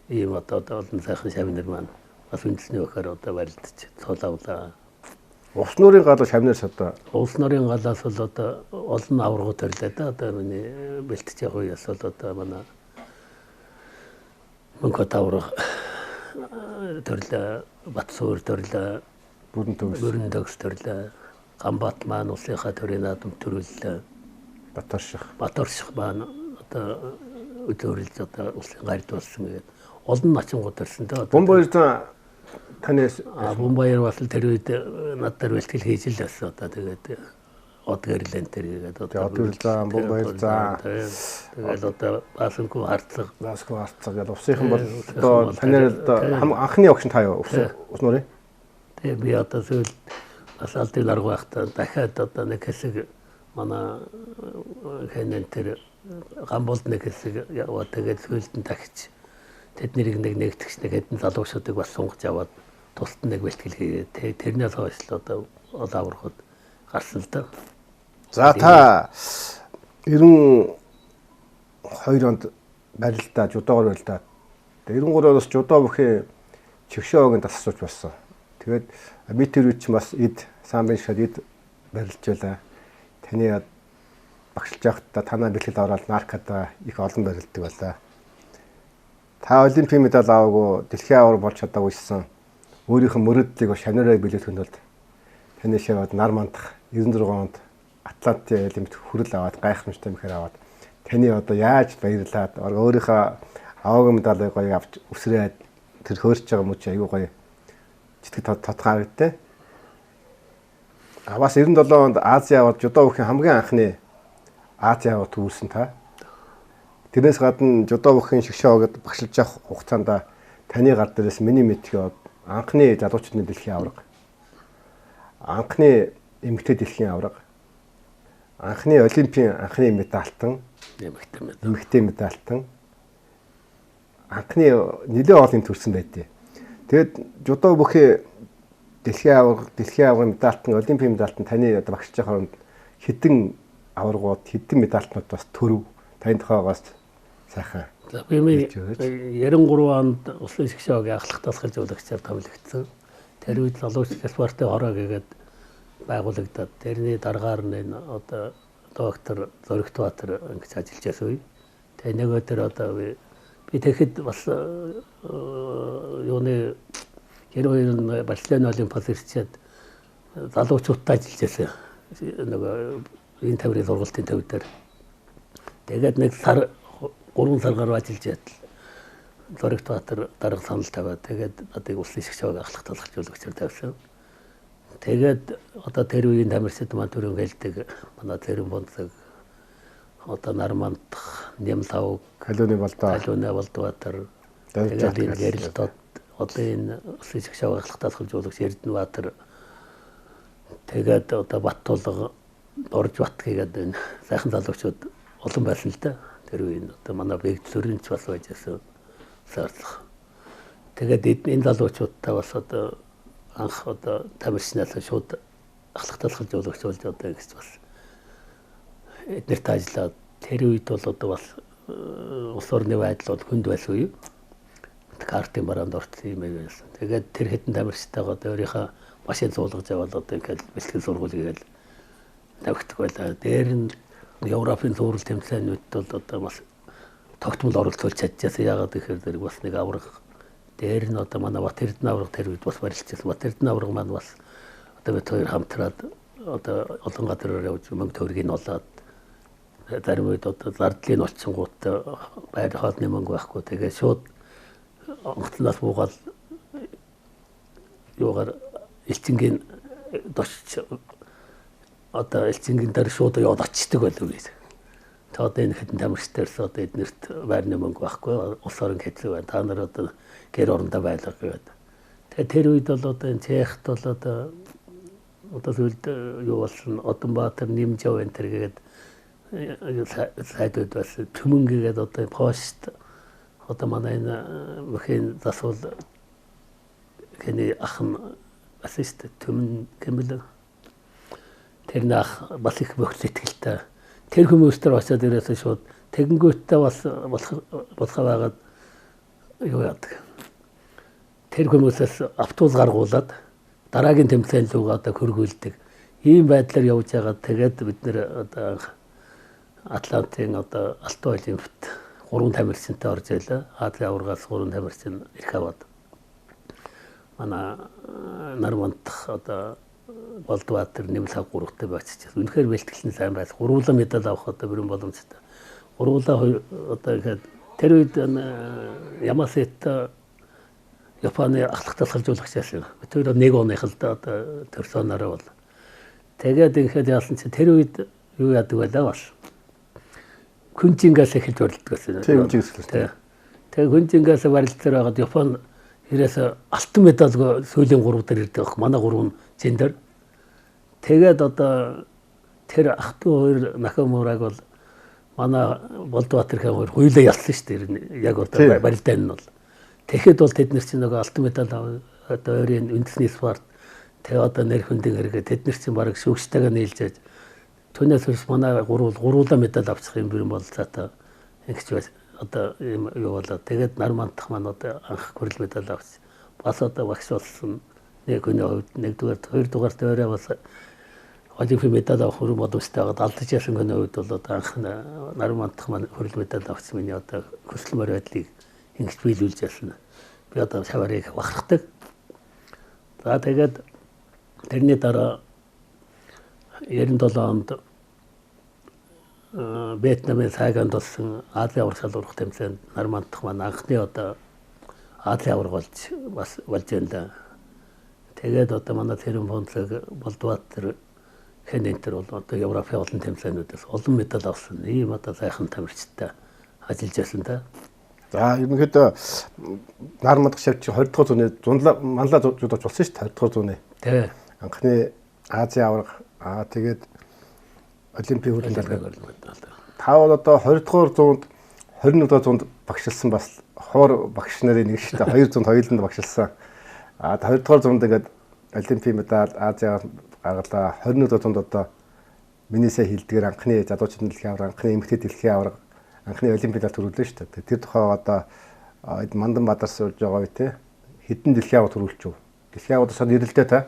B: Ийм одоо олон сайхан шавнар маань бас үндэсний өгөхөөр одоо барилдаж цол авлаа.
D: Улс нуурын галаа шавнарс одоо
B: улс нуурын галаас бол одоо олон аваргууд төрлөө да. Одоо миний бэлтэж явах үеэс бол одоо манай мөнгө тавраг төрлөө Батсуур төрлөө бүрэн төгс төрлөө Гамбат маань улсынхаа төрийн наадам төрүүллээ. Баторших маань одоо өдөрлөж одоо улсын гард болсон гэдэг олон начингууд төрсөн дээ.
D: Бомбаяр танаас
B: Бомбаяр бас тэр үед надад бэлтгэл хийж л байсан одоо тэгээд од гэрлэн тэргээд одоо
D: од гэрлэн Бомбаяр
B: тэгээд одоо Басанку харцаг
D: гэдэг усынхан бол одоо танаар анхны огш таа юу ус нуурын.
B: Тэгээд би одоо зөв бас алдын арга байхдаа дахиад одоо нэг хэсэг манай хэнэн тэр гамболд нэг хэсэг яваа тэгээд зөвлөлд нь дахиж тэднийг нэгтгэж нэг хэдэн залуучуудыг бас сунгаж аваад тусад нэг бэлтгэл хийгээд тэрнээс хойш л одоо ол аврахад гарсан л да.
D: За та 92 онд барилдаа жудаагаар барилдаа. 93 оноос жудаа бүхэн чигшөөгийн тасалж болсон. Тэгээд би тэр үед ч бас эд самбын шад эд барилж байлаа. Таны багшилж явахдаа танаа бэлтгэл аваад наркада их олон барилддаг байлаа. Та олимпийн медаль аваагүй дэлхийн авар болж чадаагүйсэн. Өөрийнх нь мөрөдлийг шавнараа биелүүлэхэд бол таны шаваад нар мандах 96 онд Атлантын олимпиад хүрэл аваад гайхамшигтай мэхэр аваад таны одоо яаж баярлаад өөрийнхөө аваагүй медалийг гоё авч өсрээд тэр хөөрч байгаа мөч аюу гоё житгт тодгаартай. Бас 97 онд Азийн аваад жудаа бүхэн хамгийн анхны Азийн аваад төрүүлсэн та. Тэрнээс гадна жудаа бүхэн шгшөөгээд багшилж явах хугацаанд таны гар дээрээс миний мэдхий анхны залуучуудын дэлхийн аварга. Анхны эмэгтэй дэлхийн аварга. Анхны олимпийн анхны медальтан. Эмэгтэй медальтан. Анхны нэлээд олон төрсөн байдیں۔ Тэгэд жудоо бүхий дэлхийн аваргын медальтан, олимпийн медальтан таны одоо багшиж байгаа хооронд хэдэн аваргууд, хэдэн медальтнууд бас төрөв. Таны тухайгаас сайхан.
B: За би 93 онд Улсын шгшөөгийн ахлах тасгалж уулагчаар томилогдсон. Тэр үед залууч спортын хороо гэгээд байгуулагдаад тэрний дараагаар нь одоо доктор Зоригтбаатар ингэж ажиллаж байсан үе. Тэгээ нөгөө төр одоо би тэгэхэд бас юуны 92 Барселона Олимпиад ирчээд залуучуудтай ажиллаж байсан. Нөгөө энэ таврын сургалтын төв дээр. Тэгээд нэг сар 3 сар гаруй ажиллаж ядал. Зоригтбаатар дарга санал тавиад тэгээд одоо Улсын шгшөөгийн ахлах тасгалж уулагчаар тавьсан. Тэгээд одоо тэр үеийн тамирчид маань төрөн хэлдэг манай Цэрэн Бонцог одоо Нармандах, Нямлав, Калуны Балдбаатар тэгээд энэ Гэрэлтод одоо энэ Улсын шгшөөгийн ахлах тасгалж уулагч Эрдэнэбаатар тэгээд одоо Баттулга, Доржбат гэдэг энэ сайхан залуучууд олон байсан л да. Тэр үеийн одоо манай Бэгдлөрөнч бас байж байсан. Тэгээд энэ залуучуудтай бас одоо анх одоо тамирчнаас шууд ахлах тасгалж уулагч болж одоо ингэж бас эднэрт ажиллаад тэр үед бол одоо бас улс орны байдал бол хүнд байсан үе. Картын бараанд орсон юм байсан. Тэгээд тэр хэдэн тамирчтайгаа одоо өөрийнхөө машин зуулгаж аваад одоо ингээд бэлтгэл сургуулийг л тавьдаг байлаа. Дээр нь Европын зураг тэмцээнүүд бол одоо бас тогтмол оролцуулж чадчихсан. Яагаад гэхээр тэр бас нэг авраг дээр нь одоо манай Бат Эрдэнэ авраг тэр үед бас барилжсэн. Бат Эрдэнэ авраг маань бас одоо бид хоёр хамтраад одоо олон газараар явж мөнгө төгрөгийг нь олоод зарим үед одоо зардлыг олцсонгууд байр хоолны мөнгө байхгүй. Тэгээд шууд онцлоос буугаад юугаар элчингийн дошч одоо элчингийн дээр шууд яваад очдөг байлгүй гэж. Одоо энэ хэдэн тамирчдаас одоо эднэрт байрны мөнгө байхгүй, улс орон хэцүү байна. Та нар одоо гэр орондоо байлгаа гэдэг. Тэгээ тэр үед бол одоо энэ Чехт бол одоо зүйлд юу болсон Одонбаатар, Нимжав энэ төр гээд сайдууд бас Түмэн гээд одоо пошт одоо манай энэ бүхэн засвал хэний ах нь бас шүү дээ Түмэн гэмэл тэр нах бас их бөхлөтгэлтэй. Тэр хүмүүстэр очиад ирээсээ шууд тэгэнгүүтээ бас болох байгаад юу яадаг. Тэр хүмүүсээс автобус гаргуулад дараагийн тэмцээн рүү одоо хөргүүлдэг. Ийм байдлаар явж байгаа. Тэгээд бид нэр одоо Атлантын одоо Алтан олимпиад 3 тамирчинтай орж ийлээ. Азийн аваргаас 3 тамирчин ирэх аваад. Манай Нармандах одоо Балдбаатар Нямлав 3-тай байцчихсан. Үнэхээр бэлтгэлэн сайн байсан. Гурван медаль авах одоо бүрэн боломжтой. Гурван одоо ихэд тэр үед Ямасет Японы ахлах тасгалж уулагч байсан. Тэр нэг оных л да одоо төрсөнөрөө бол. Тэгээд ихэд яасан чи тэр үед юу яадаг байлаа бас. Күнжингээс эхэлж барилдаг байсан. Тэгээд күнжингээс барилдсаар байгаад Япон ирээс алтан медаль сүүлийн 3 дээр ирдэг баг. Манай 3 зэндэр. Тэгээд одоо тэр ах 2 Накамураг бол манай Балдбаатарын хоёр хуйлаа ялсан шүү дээ. Яг одоо барилдаан нь бол. Тэгэхэд бол тэд нар чинь нөгөө алтан медаль одоо өөрийн үндэсний спорт тэгээ одоо нэр хүндийн хэрэгээ тэд нар чинь бараг шүүгчтэйгээ нийлжээж түүнээс хойш манай гурвуулаа медаль авчих юм бэрэн болцоотой ингэж байна. Одоо юу болоо тэгээд Нармандах маань одоо анх хүрэл медаль авч бас одоо багш болсон нэг хүний хувьд нэгдүгээр хоёрдугаар төрөө бас олимпийн медаль авах хүрэн боломжтой байгаад алдаж ясан хүний хувьд бол одоо анх Нармандах маань хүрэл медаль авч миний одоо хүсэлмөр байдлыг ингэж биелүүлж ясан. Би одоо шаварыг бахархдаг. За тэгээд тэрний дараа 97 онд Вьетнамын Сайганд болсон Азийн авраг салбарх тэмцээнд Нармандах маань анхны одоо Азийн авраг болж байна. Тэгээд одоо манай Цэрэн Бонцог Балдбаатар Хэнэнтер бол одоо Европын олон тэмцээнүүдээс олон медаль авсан. Ийм одоо сайхан тамирчтай ажиллаж байсан та.
D: За ерөнхийдөө Нармандах шавч 20 дахь зууны манлаа жуудаж болсон шүү дээ 20 дахь зууны.
B: Тий.
D: Анхны Азийн авраг Тэгээд Олимпийн хөрөнгө талбай.
B: медаль.
D: Та бол одоо 20 дугаар зуунд 21 дугаар зуунд багшилсан бас хоор багш нарын нэг шүү дээ. 200 хоёуланд багшилсан. 20 дугаар зуунд ингээд Олимпийн медаль Азиар гаргалаа. 21 дугаар зуунд одоо миний сая хилдгээр анхны залуучуудын дэлхийн аварга, анхны эмэгтэй дэлхийн аварга, анхны олимпиадаар төрүүлсэн шүү дээ. Тэр тухай одоо Мандан Бадар суулж байгаа үе те хэдэн дэлхийн аварга төрүүлчихв. Дэлхийн аварга санд ирэлдээ та.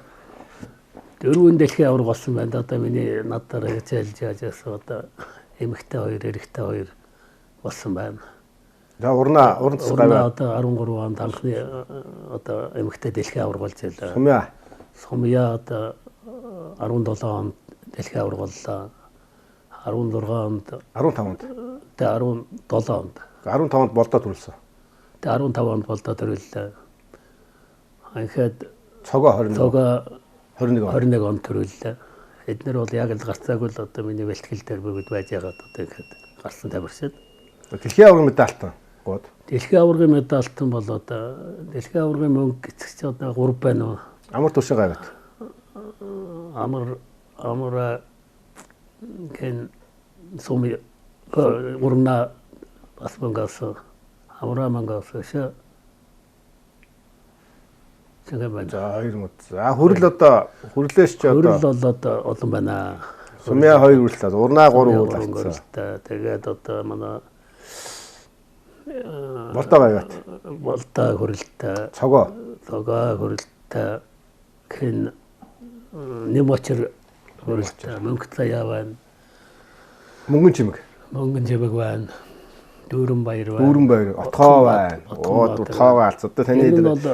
B: 4 дэлхийн аварга болсон байна. Одоо миний надаар ажиллаж яажаас одоо эмэгтэй 2, эрэгтэй 2 болсон байна.
D: За уран
B: одоо 13 онд анхны одоо эмэгтэй дэлхийн аварга болж байлаа. Сумья одоо 17 онд дэлхийн аварга боллоо. 16 онд
D: 15 онд.
B: Тэгээ 17 онд.
D: 15 онд болдоо төрүүлсэн.
B: Тэгээ 15 онд болдоо төрүүллээ. Анхад
D: цогоо
B: 21 онд төрүүллээ. Эднэр бол яг л гарцаагүй л одоо миний бэлтгэл дээр бүгд байж байгаад одоо ихэд гарсан тамирчид.
D: Дэлхийн аваргын медальтан гоод.
B: Дэлхийн аваргын медальтан бол одоо дэлхийн аваргын мөнгө эцэгч одоо 3 байна уу?
D: Амар тушин гавьт.
B: Амар кен суми урна бас мөнгөс амра мөнгөс шээ. Тэгвэл
D: за 2 мөц. Хүрэл одоо хүрлээш ч одоо.
B: Хүрэл бол одоо олон байна.
D: Сумья 2 хүрлээ. Урнаа 3 хүрлээ.
B: Тэгээд одоо манай
D: болдоо гавьт.
B: Болдоо хүрлээ.
D: Цогоо
B: хүрлээ. Хэн нэмочр хүрлээ. Мөнгө цаа байна.
D: Мөнгөн чимэг
B: байна. Дүүрэн баяр байна.
D: Дүүрэн баяр. Отгоо байна. Отгоо алц. Одоо таны
B: энэ бол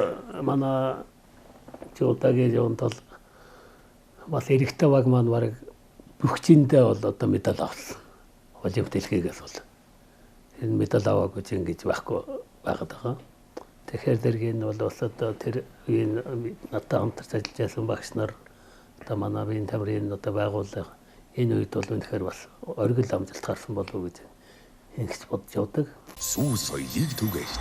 B: манай чуудагийн жоонт бол бас эрэгтэй баг маань баг бүгчиндээ бол одоо медаль авсан. Олимп дэлхийгээс бол энэ медаль аваагүй ч ингэж байхгүй байгаад байгаа. Тэгэхээр дэргийн бол бас одоо тэр үеийн надад хамтарч ажиллаж байсан багш нар одоо манай биеийн тамирын одоо байгууллага энэ үед бол үнэхээр бас оргил амжилт гарсан болов уу гэж ингэж бодож явдаг.
C: Сүү соёлыг түгээж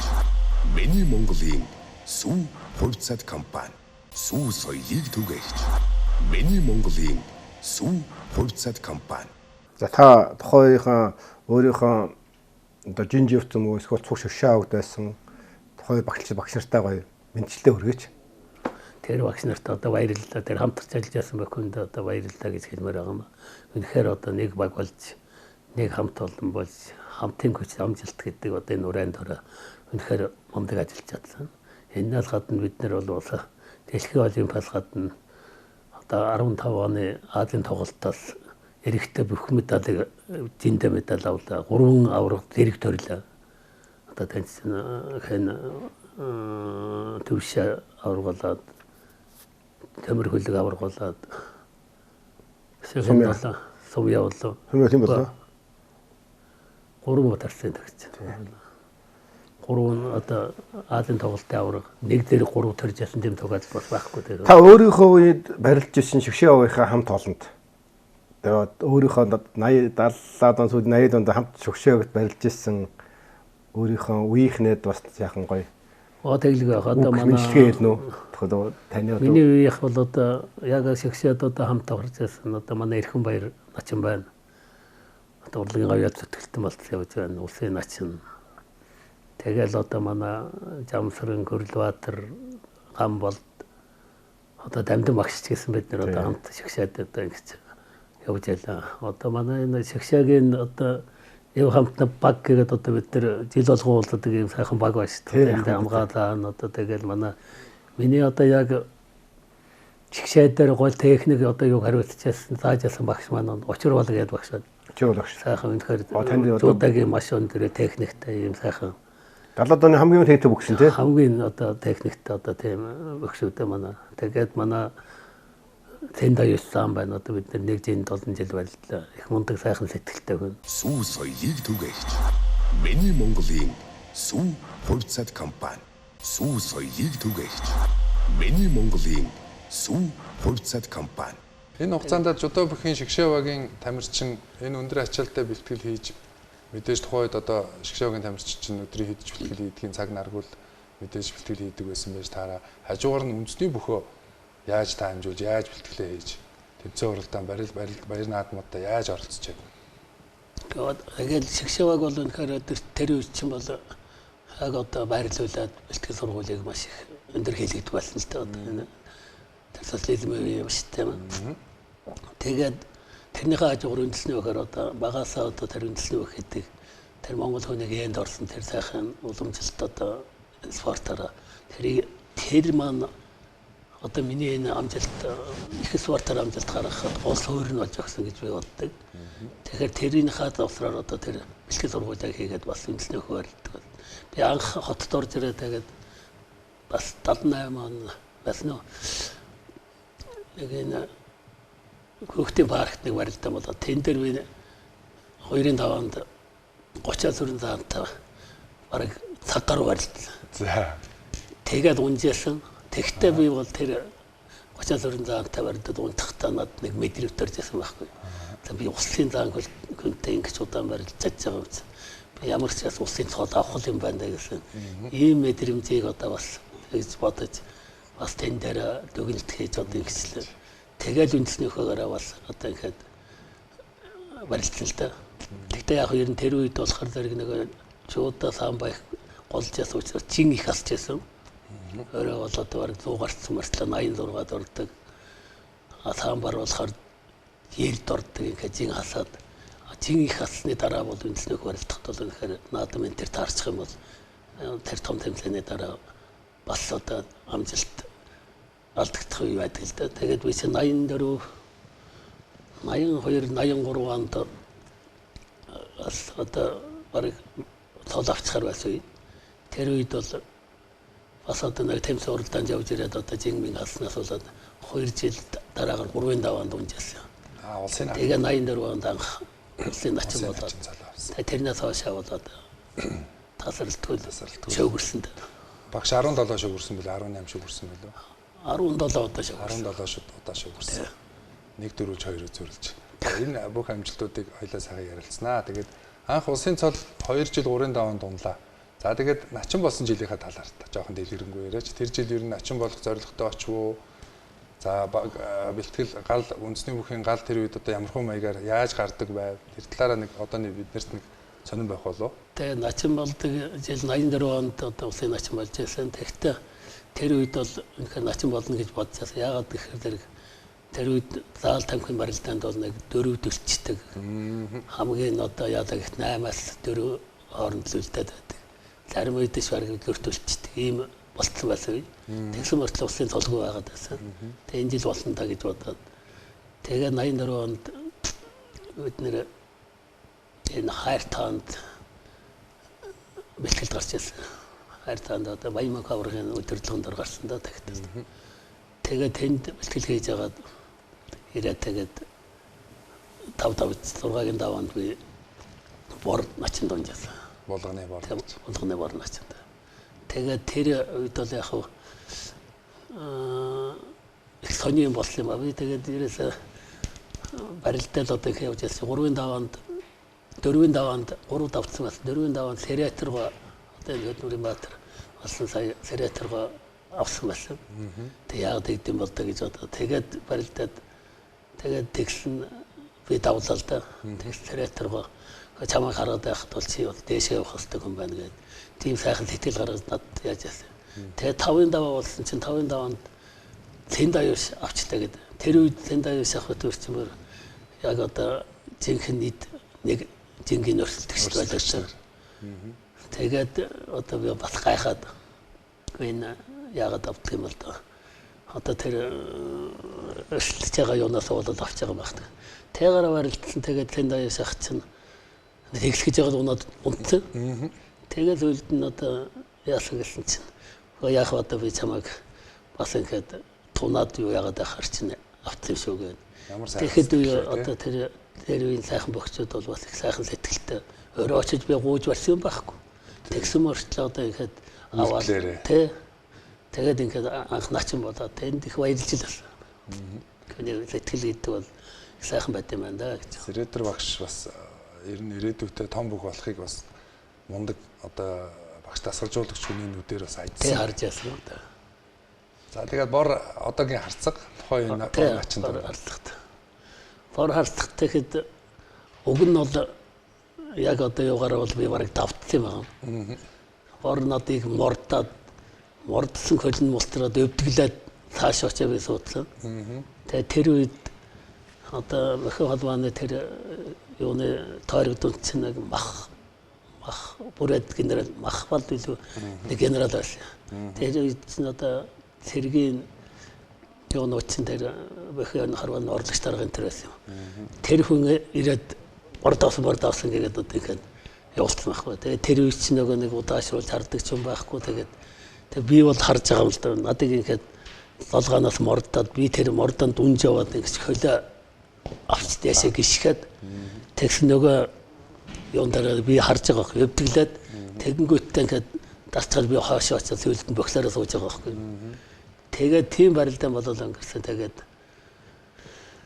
C: Миний Монголын Сүү хувьцат компани. Сүү соёлыг түгээж Миний Монголын Сүү хувьцат компани.
D: За та тухайхан өөрийнхөө одоо жинживт юм уу эсвэл цуг ширшээ авд байсан тухай багш нартай гоё мэдчилтэй хүргэж.
B: Тэр багш нартай одоо баярлалаа. Тэр хамтарч ажиллаж байсан бохинд одоо баярлалаа гэж хэлмээр байгаа юм. Үнэхээр одоо нэг баг болж нэг хамт олон болж хамтын хүч амжилт гэдэг одоо энэ уран төрө үнэхээр мундаг ажиллаж чадсан. Энэс гадна бид нар бол дэлхийн олимпиадаас гадна одоо 15 оны Азийн тоглолтоос эрэгтэй бүх медалийг зиндэ медаль авлаа. 3 аварга зэрэг төрлөө. Одоо таньсан хэн төвш аваргалаад төмөр хөлөг аваргалаад сумья боллоо.
D: Сумья тийм боллоо.
B: 3% гэж. 3 одоо Азийн тоглолтын аварга нэг дээр 3 төрж ясан тийм тоглолт бас байхгүй дээр.
D: Та өөрийнхөө үед барилж ирсэн шгшээ овынхаа хамт олонд. Тэгээд өөрийнхөө 80 70-аад он сүүл 80-ад онд хамт шгшээгт барилж ирсэн өөрийнхөө үеийнхнээд бас яахан гоё.
B: Тэглэг байх. Одоо манай
D: мэдлэгээ хэлнэ үү? Тэгэхээр таны одоо
B: миний үеийнх бол одоо яг шгшээд одоо хамт тоглож байсан. Одоо манай Эрхэн баяр начин байна. Одоо урлагийн говьяд зүтгэлтэн болтол явж байна. Улсын начин. Тэгэл одоо манай Жамсрын Гөрлбаатар Гамболд одоо дамдан багшч гэсэн бид нэр одоо хамт шгшээд одоо ингэж явж байлаа. Одоо манай энэ шгшээгийн одоо яв хамтна баг гэдэг одоо бид нар жил болгон уулздаг юм сайхан баг байна шүү дээ. Энд хамгаалаа одоо тэгэл манай миний одоо яг шгшээ дээр гол техник одоо юу хариуцчихсан заажсан багш маань очир бол гэдэг багш.
D: Очир багш.
B: Сайхан үнэхээр зудагийн машин дээр техниктэй юм сайхан.
D: 70-аад оны хамгийн техник бүгшин тий.
B: Хамгийн одоо техниктэй одоо тийм өгшөөдөө манай. Тэгээд манай тэнд аюулсан байна. Одоо бид нэг зин 7 жил байлаа. Их мундаг сайхан сэтгэлтэй хүн.
C: Сүү соёлыг түгээж Миний Монголын Сүү хувьцат компани. Сүү соёлыг түгээж Миний Монголын Сүү хувьцат компани.
A: Энэ хугацаанд жудоо бүхийн шгшээвагийн тамирчин энэ өндөр ачаалттай бэлтгэл хийж мэдээж тухайн үед одоо шгшээвагийн тамирчин чинь өдрийн хийж бэлтгэл хийдгийн цаг наргуул мэдээж бэлтгэл хийдэг байсан байж таараа хажуугаар нь үндэсний бөхөө яаж таамжуулж яаж бэлтгэлээ хийж тэмцээн уралдаан баяр наадмуудаа яаж оролцож байна?
B: Тэгээд шигшэваг бол үнэхээр тэр үе чинь бол яг одоо байрлуулад бэлтгэл сургуулийг маш их өндөр хийлгдэг болсон л та одоо энэ социализм юм шүү дээ. Тэгээд тэрнийхээ хажуугаар үндэсний өгөхөр одоо багасаа одоо тэр үндэсний өгөх гэдэг тэр Монгол хүнийг энд орсон тэр сайхан уламжилт одоо спортоор тэр маань одоо миний энэ амжилт их спортоор амжилт гаргахад гол суурь нь болж өгсөн гэж би боддог. Тэгэхээр тэрийнхээ завсраар одоо тэр бэлтгэл сургуулийг хийгээд бас үндэсний өгөхөөр болдог. Би анх хотод орж ирээд тэгээд бас 78 он бас нөө яг энэ хүүхдийн паркт нэг барилдаа болоо тэн дээр би 2-5 онд 30 сүрэн заантаа бараг цаг гаруй барилдсан.
A: За.
B: Тэгээд унжээсэн. Тэгтээ би бол тэр 30 сүрэн заантаа барилдад унтахтаа над нэг мэдрэмж төржсэн байхгүй. За би услын заан хүнтэй ингэж удаан барилдаж байгаа юм. Би ямар ч бас услын цол авах юм байна гэсэн. Ийм мэдрэмжийг одоо бас гэж бодож бас тэн дээр дүгнэлт хийж одоо ингэслээ. Тэгээд үндэсний өгөхөөрөө бас одоо ингээд барилдсан л та. Тэгтээ яг ер нь тэр үед болохоор зэрэг нэг чуудаа самбай голж ясууч чин их асч байсан. Өөрөө бол одоо бараг 100 гарцсан мөртлөө 86-ад ордог. Самбар болохоор 90-д ордог ингээд чин хасаад чин их асны дараа бол үндэсний өгөх барилдахад бол үнэхээр наадам энэ төр таарчих юм бол тэр том тэмцээний дараа бас одоо амжилт алдагдах үе байдаг л да. Тэгээд би чинь 84 82 83 онд бас одоо барыг цол авчихар байсан үе. Тэр үед бол бас одоо нэг тэмцээн уралдаанд явж ирээд одоо жинмийн алснаас болоод 2 жил дараагаар 3-5 онд унжсэн.
A: Улсын
B: тэгээ 84 онд анх улсын начин болоод тэрнээс хойш болоод тасралтгүй шөөгөрсөн дээ.
A: Багш 17 шөөгөрсөн бил 18 шөөгөрсөн билүү?
B: 17 удаа шөөгөрсөн.
A: 17 удаа шөөгөрсөн. 1-4-2 зөвлөж. Энэ бүх амжилтуудыг хоёлаа сайхан ярилцсанаа. Тэгээд анх улсын цол 2 жил 3-5 онд унлаа. За тэгээд начин болсон жилийнхаа талаар жоохон дэлгэрэнгүй яриач. Тэр жил ер нь начин болох зорилготой очив уу? За бэлтгэл гал үндэсний бүхийн гал тэр үед одоо ямархуу маягаар яаж гардаг байв? Тэр талаараа нэг одоо биднэрт нэг сонирн байх болов.
B: Тэгээ начин болдог жил 84 онд одоо улсын начин болж байсан. Тэгэхдээ тэр үед бол үнэхээр начин болно гэж бодож байсан. Яагаад гэхээр тэр үед заал тамхин барилдаанд бол нэг 4 дөрчдөг. Хамгийн одоо яадаг их 8-аас 4 хооронд л үлдээд байдаг. Зарим үед ч бараг 4 дөрчдөг. Ийм болцсон байсан. Тэгсэн мөртлөө улсын цолгүй байгаад байсан. Тэгээ энэ жил болно да гэж бодоод. Тэгээ 84 онд бид нэр энэ хайр таанд бэлтгэлд гарч ирсэн. Хайр таанд одоо Баян хаврын өдөрлөгөнд гарсан да тэгтээ. Тэгээд тэнд бэлтгэл хийж байгаад ирээд тэгээд 5-6-гийн даваанд би бор начинд унжсан.
A: Болгоны бор.
B: Болгоны бор начинд. Тэгээд тэр үед бол яг их сони юм болсон юм а. Би тэгээд ерөөсө барилдал одоо их явж байсан. 4-5 онд 3 давтсан бас 4-5 онд Сэрэторго одоо ингээд Нурмбаатар болсон сая Сэрэторго авсан байсан. Тэг яг тэгдэм болдог гэж бодоо. Тэгээд барилдаад тэгээд тэгсэн би давлаа л да. Тэгс Сэрэторго чамайг хараад байхад бол чи бол дээшээ явах хэрэгтэй хүн байна гэдэг. Тийм сайхан сэтгэл гаргаж надад яаж яасан. Тэгээд 5-5 болсон чинь 5-5 онд Цэндаюш авчлаа гэдэг. Тэр үед Цэндаюш авах төрчмөр яг одоо жинхэнэ нийт нэг жингийн өрсөлдөгч байлаа. Тэгээд одоо би бас гайхаад энэ яагаад авдаг юм бол доо. Одоо тэр өрсөлдөж байгаа юунаас болоод авч байгаа юм байна. Тэгээр барилдсан тэгээд Цэндаюш ах чинь тэглэж байгаа унаад унтсан. Тэгээд үлд нь одоо яасан гэсэн чинь яах вэ одоо би чамайг бас ингээд тунаад юу яагаад ахаар чинь авсан шүү гэдэг. Тэгэхэд одоо тэр үеийн сайхан богцууд бол бас их сайхан сэтгэлтэй өөрөө очиж би гууж барсан юм байхгүй. Тэгсэн мөртлөө одоо ингээд аваад тий. Тэгээд ингээд анх начин болоод тэнд их баярлж байсан. Гэвч сэтгэл гэдэг бол сайхан байт юм байна да гэж.
A: Сэрэдэр багш бас ер нь ирээдүйдээ том бүх болохыг бас мундаг одоо багш тасгалжуулагч хүний нүдээр бас айдсан.
B: Тий харж яасан уу та.
A: За тэгээд бор одоогийн харцаг тухайн энэ начинд
B: харцагт. бор харцах тэгэхэд уг нь бол яг одоо юугаараа бол би бараг давтсан юм байна. Бор надыг мордсон хөлн мултраад өвдөглээд цааш очиж би суудлаа. Тэгээ тэр үед одоо мөхөө холбооны тэр юуны тойрогдсон чинь нэг мах бүрээд генерал махбал билүү нэг генерал байсан. Тэр үед чинь одоо цэргийн юуны утсан тэр мөхөө харван орлогч даргын тэр байсан. Тэр хүн ирээд бордоос гэдэг одоо ингээд явуулсан байхгүй. Тэгээ тэр үед чинь нэг удаашруулж хардаг ч юм байхгүй. Тэгээд би бол харж байгаа юм л да. Надыг ингээд долгаанаас мордоод би тэр мордонд унж яваад ингэж хөлөө авч дэшээ гიშгээд тэгсэн нөгөө юун дараа би харж байгаа байхгүй. Өвдөглээд тэгэнгүүтээ ингээд дарцгал би хойш очиж сүлд нь бөхлөөрөө сууж байгаа байхгүй. Тэгээд тийм барилдаан болол өнгөрсөн. Тэгээд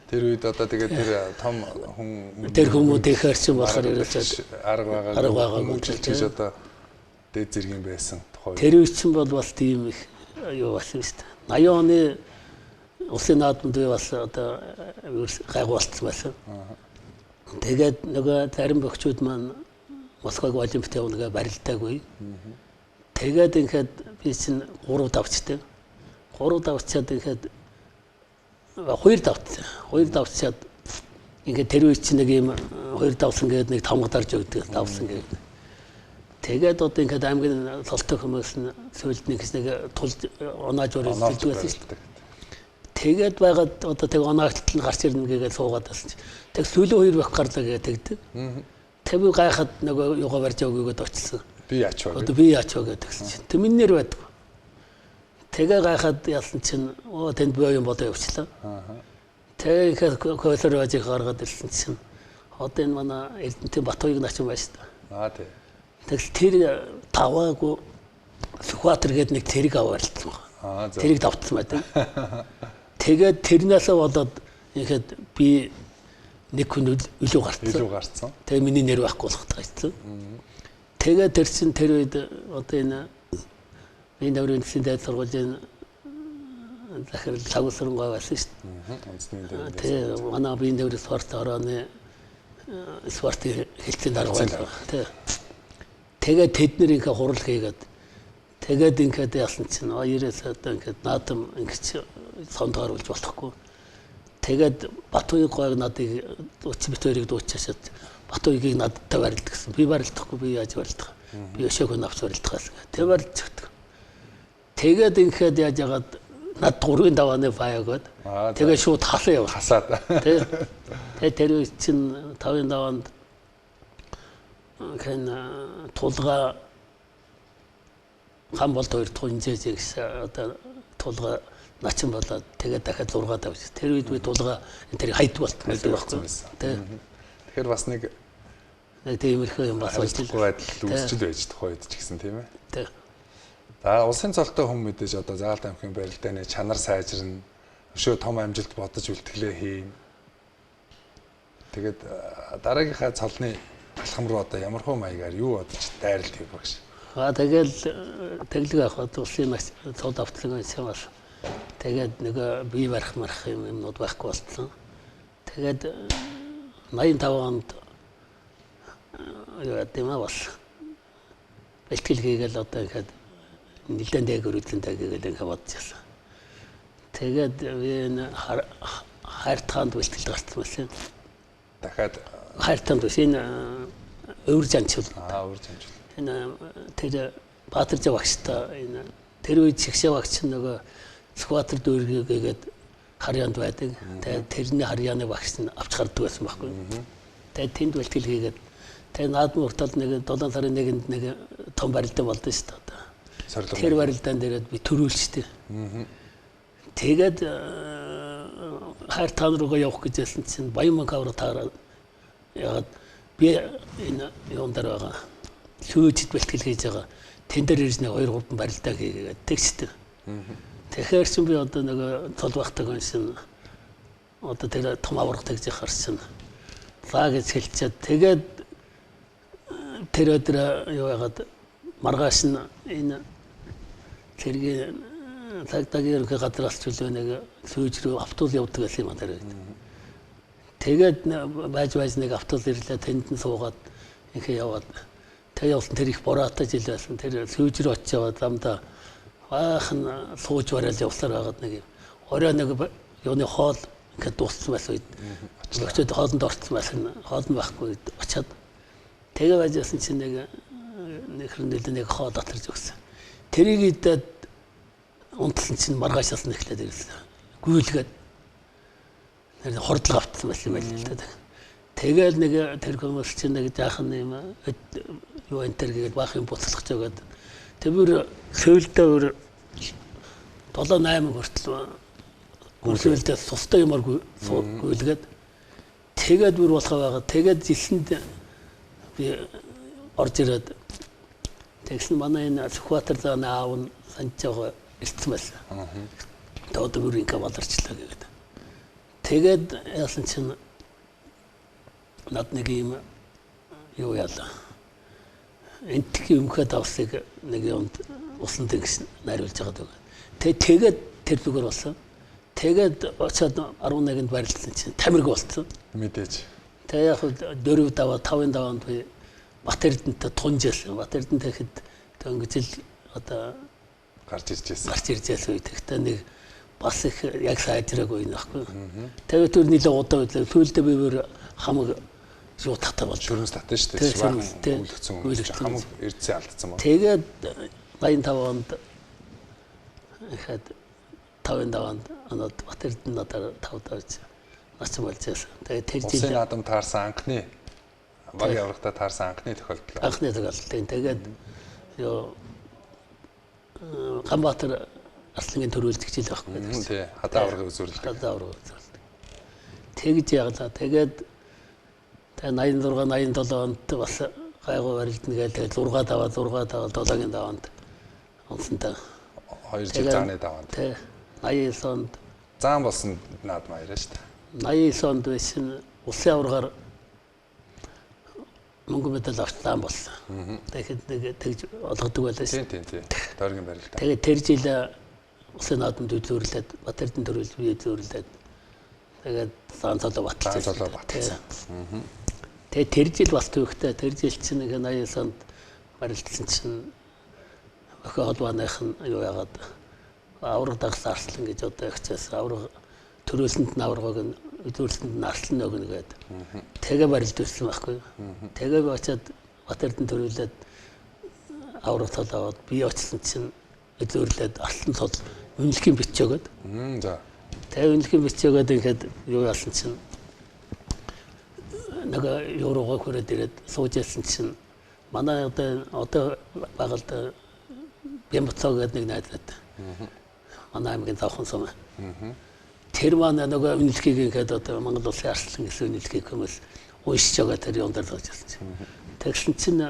A: тэр үед одоо тэгээд тэр том хүн
B: тэр хүмүүс тэгэхээр чинь болохоор ерөөсөө
A: арга байгаа гэж одоо дээд зэргийн байсан тухай.
B: Тэр үед чинь бол бас тийм их юу болсон шүү дээ. 80 оны улсын наадамд би бас одоо гайгүй болцсон байсан. Тэгээд нөгөө зарим бөхчүүд маань Москваг олимпиад явуулгаа барилдаагүй. Тэгээд ингээд би чинь 3 давчтай. 3 давчаад ингээд 2 давцсан. 2 давцаад ингээд тэр үед чинь нэг юм 2 давсан гэдэг нэг томгодарж өгдөг давсан гэдэг. Тэгээд одоо ингээд аймгийн солтой хүмүүс нь сөүлдний гэж нэг тулж онааж өрөлдөлдөг байсан шүү дээ. Тэгээд байгаад одоо тэг онаагтал нь гарч ирнэ гэгээд суугаад байсан чи. Тэг сүүлийн 2 байх гарлаа гэдэг тэгдэг. Тэг би гайхад нөгөө юугаа барьж өгөөд очсон.
A: Би яач вэ?
B: Одоо би яач вэ гэдэгсэн чи. Тэг минь нэр байдаг. Тэгээ гайхад яасан чинь тэнд боо юм бодоо явчлаа. Тэгээ колор ажиг гаргаад ирсэн чинь одоо энэ манай Эрдэнэтийн Батуйг начин байж та.
A: Тий.
B: Тэгэл тэр таваагүй Сүхбаатар гээд нэг тэрэг аваарлцсан байна. Тэрэг давтсан байдаг. Тэгээд тэрнээс болоод ихэд би нэг хүн илүү гарцсан. Тэгээ миний нэр байхгүй болох таажсан. Тэгээд тэр чин тэр үед одоо энэ энэ дөрвийн дэд сургуулийн захирал лагусрангой байсан шүү дээ. Тэгээ манай биеийн дэврийн спорт орооны спортын хэлтийн дарга байлаа. Тэгээд тэд нэр ингээ хурал хийгээд тэгээд ингээд яасан чинь 90-аас одоо ингээд наадам ингэж сондоор болж болохгүй. Тэгээд Батуйг гойг надыг Битүүрийг дуучаашаад Батуйгийг надтай барилдаг гэсэн. Би барилдахгүй би яаж барилдах. Би өшөөгөө авч барилдах гэсэн. Тэгээ барилдчихдаг. Тэгээд ингээд яаж яагаад над 3-ын давааны баяагод тэгээ шууд халаа яваа.
A: Хасаад.
B: Тэгээ тэр чинь 5-ын даваанд хэн тулга хам болд 2 дахь инжээж гэсэн одоо тулга начин болоод тэгээ дахиад 6 давж. Тэр үед би тулга энэ тэр хайд болтсон байсан.
A: Тэгэхээр бас нэг
B: тиймэрхүү юм бас болж
A: байдал үүсчил байж тухайд ч гэсэн тийм ээ.
B: Тэг.
A: За улсын цолтой хүн мэдээж одоо Загалт аймгийн барилдааны чанар сайжирна. Өшөө том амжилт бодож үлтгэлээ хийн. Тэгээд дараагийнхаа цолны алхам руу одоо ямархуу маягаар юу бодож дайралт хийх багш.
B: Тэгэл тэглэг авах улсын цол давтлагын бас тэгээд нэг бие барих юмнууд байхгүй болсон. Тэгээд 85 онд яа дэмэ бас бэлтгэл хийгээл одоо ингээд нэлээд дээгүүр үзэнтэй гэгээл ингээд бодчихсон. Тэгээд энэ хайртаанд бэлтгэл гарсан байсан.
A: Дахиад
B: хайртаанд биш энэ өвөр жанчул.
A: Өвөр жанчул.
B: Энэ тэр Баатаржаа багштай энэ тэр үед шигшээ багч нөгөө Сүхбаатар дүүргээд харьяанд байдаг. Тэгээд тэрний харьяаны багш нь авч гардаг байсан байхгүй. Тэгээд тэнд бэлтгэл хийгээд тэгээд наадмын уртад нэг 7 сарын 1-нд нэг том барилдаан болдсон шүү дээ. Тэр барилдаан дээрээ би төрүүлжтэй. Тэгээд хайртаан руугаа явах гэжсэн чинь Баянманкав руу таараад ягаад би энэ юун дээр байгаа сүйжид бэлтгэл хийж байгаа. Тэн дээр ирж нэг 2-3 барилдаа хийгээд тэгчтэй. Тэгэхээр чинь би одоо нэг цол багтаг оншин одоо тэр том аврах тэгж харсан. За гэж хэлчихээд тэгээд тэр өдөр юу яагаад маргааш нь энэ цэргийн цагтаагийн ерөнхий газраас чөлөө нэг сүйж рүү автобус явдаг байсан юм аа тэр. Тэгээд байж нэг автобус ирлээ тэнд нь суугаад инхээ яваад тэгээ явсан тэр их бороотой жил байсан. Тэр сүүжрээ очиж яваад замдаа баахан сууж барайл явсаар байгаад нэг орой нэг юуны хоол ингээд дууссан байсан үед очиж хоолнд орсон байсан. Хоол нь байхгүй очиад тэгээ байжсэн чинь нэг хөрнөлд нэг хоол татарч өгсөн. Тэрийг идээд унтсан чинь маргаашаас нь эхлээд ирсэн. Гүйлгээд нэр хордлого автсан байсан байл л да. Тэгэл нэг тэр хүмүүс чинь нэг жаахан юм юу энтер гээд баах юм буцалгаж өгöd. Тэр сөүлдөө 7-8 хүртэл гүйлдээ сустай юмар гүйлгээд тэгээд бүр болохоо байгаа. Тэгээд жилэнд би орж ирээд тэгсэн манай энэ Сүхбаатар зааны аав нь санаж байгаа ирсэн байсан. Тэгээд бүр ингээ болорчлаа гэдэг. Тэгээд яасан чинь над нэг юм юу яалаа. Энтхийн өмхөд авсыг нэг юмд усан тэгс найруулж байгаа даа. Тэгээд тэр зүгээр болсон. Тэгээд очиад 11-нд барилсан чинь тамирг болцсон.
A: Мэдээж.
B: Тэгээ яг 4 даваа 5 даваанд би Батэрдэнтэй тунжсэн. Батэрдэн тэгэхэд ингэж л одоо
A: гарч ирж
B: байсан үед тэгтээ нэг бас их яг сайжраагүй нөхгүй. Тэгээд түр нэлээ удаа байлаа. Сүүлдээ би бүр хамаг юу татаа болж
A: шүрэнс татсан шүү дээ. Баахан үлгцэн хамаг эрдсэн алдсан байна.
B: Тэгээд 85 онд ихэд 50 даванд анад Батэрдэн надаар 5 давж ачсан болж байсан. Тэгээд тэр жил
A: усын наадам таарсан анхны баг яврагтаа таарсан анхны тохиолдол.
B: Анхны тохиолдол. Тэгээд ёо Ганбаатар Арслангийн төрүүлдэг жил байхгүй.
A: Тий. Хадаа аврагын үзүүлэлт.
B: Хадаа аврагын үзүүлэлт. Тэгж яглаа. Тэгээд 86 87 онд бас гайгүй барилдана гээл 6 даваа 7-гийн даваанд онсонтой
A: 2 жил зааны даваанд.
B: Тий. 89 онд
A: заан болсон наад маяраа шүү дээ.
B: 89 онд байсан улсын аваргаар мөнгө медаль авчлаа болсон. Тэгэхэд нэг тэгж олгодог байлаа шүү.
A: Тий. Доргийн барилдаа.
B: Тэгээд тэр жил улсын наадамд үзүүлээд Батэрдэн төрүүлж бие зөөрлээд тэгээд заан цолоо баталсан. Тэгээд тэр жил бас төвхтэй тэр жил чинь нэг 89 онд барилдсан чинь охин холбооных нь юу яагаад авраг дагсан Арслан гэж одоо ихчээс авраг төрүүлсэнд нь аврагыг нь үзүүлсэнд нь Арслан өгнө гэдэг. Тэгээ барилдуулсан байхгүй. Тэгээ би очиад Батэрдэн төрүүлээд авраг цол аваад би очсон чинь үзүүлээд Арслан цол үнэлгийн бичөөгөөд.
A: За.
B: Тэгээ үнэлгийн бичөөгөөд ингээд юу яасан чинь нэг еврогоо хүрээд ирээд сууж яасан чинь манай одоо байгальд Бямбцоо гэдэг нэг найзад. Манай аймгийн завхан сум. Тэр манай нөгөө үнэлгийг ингээд одоо Монгол улсын Арслан гэсэн үнэлгийг хүмүүс уншиж байгаа тэр юм дээр сууж яасан чинь. Тэгсэн чинь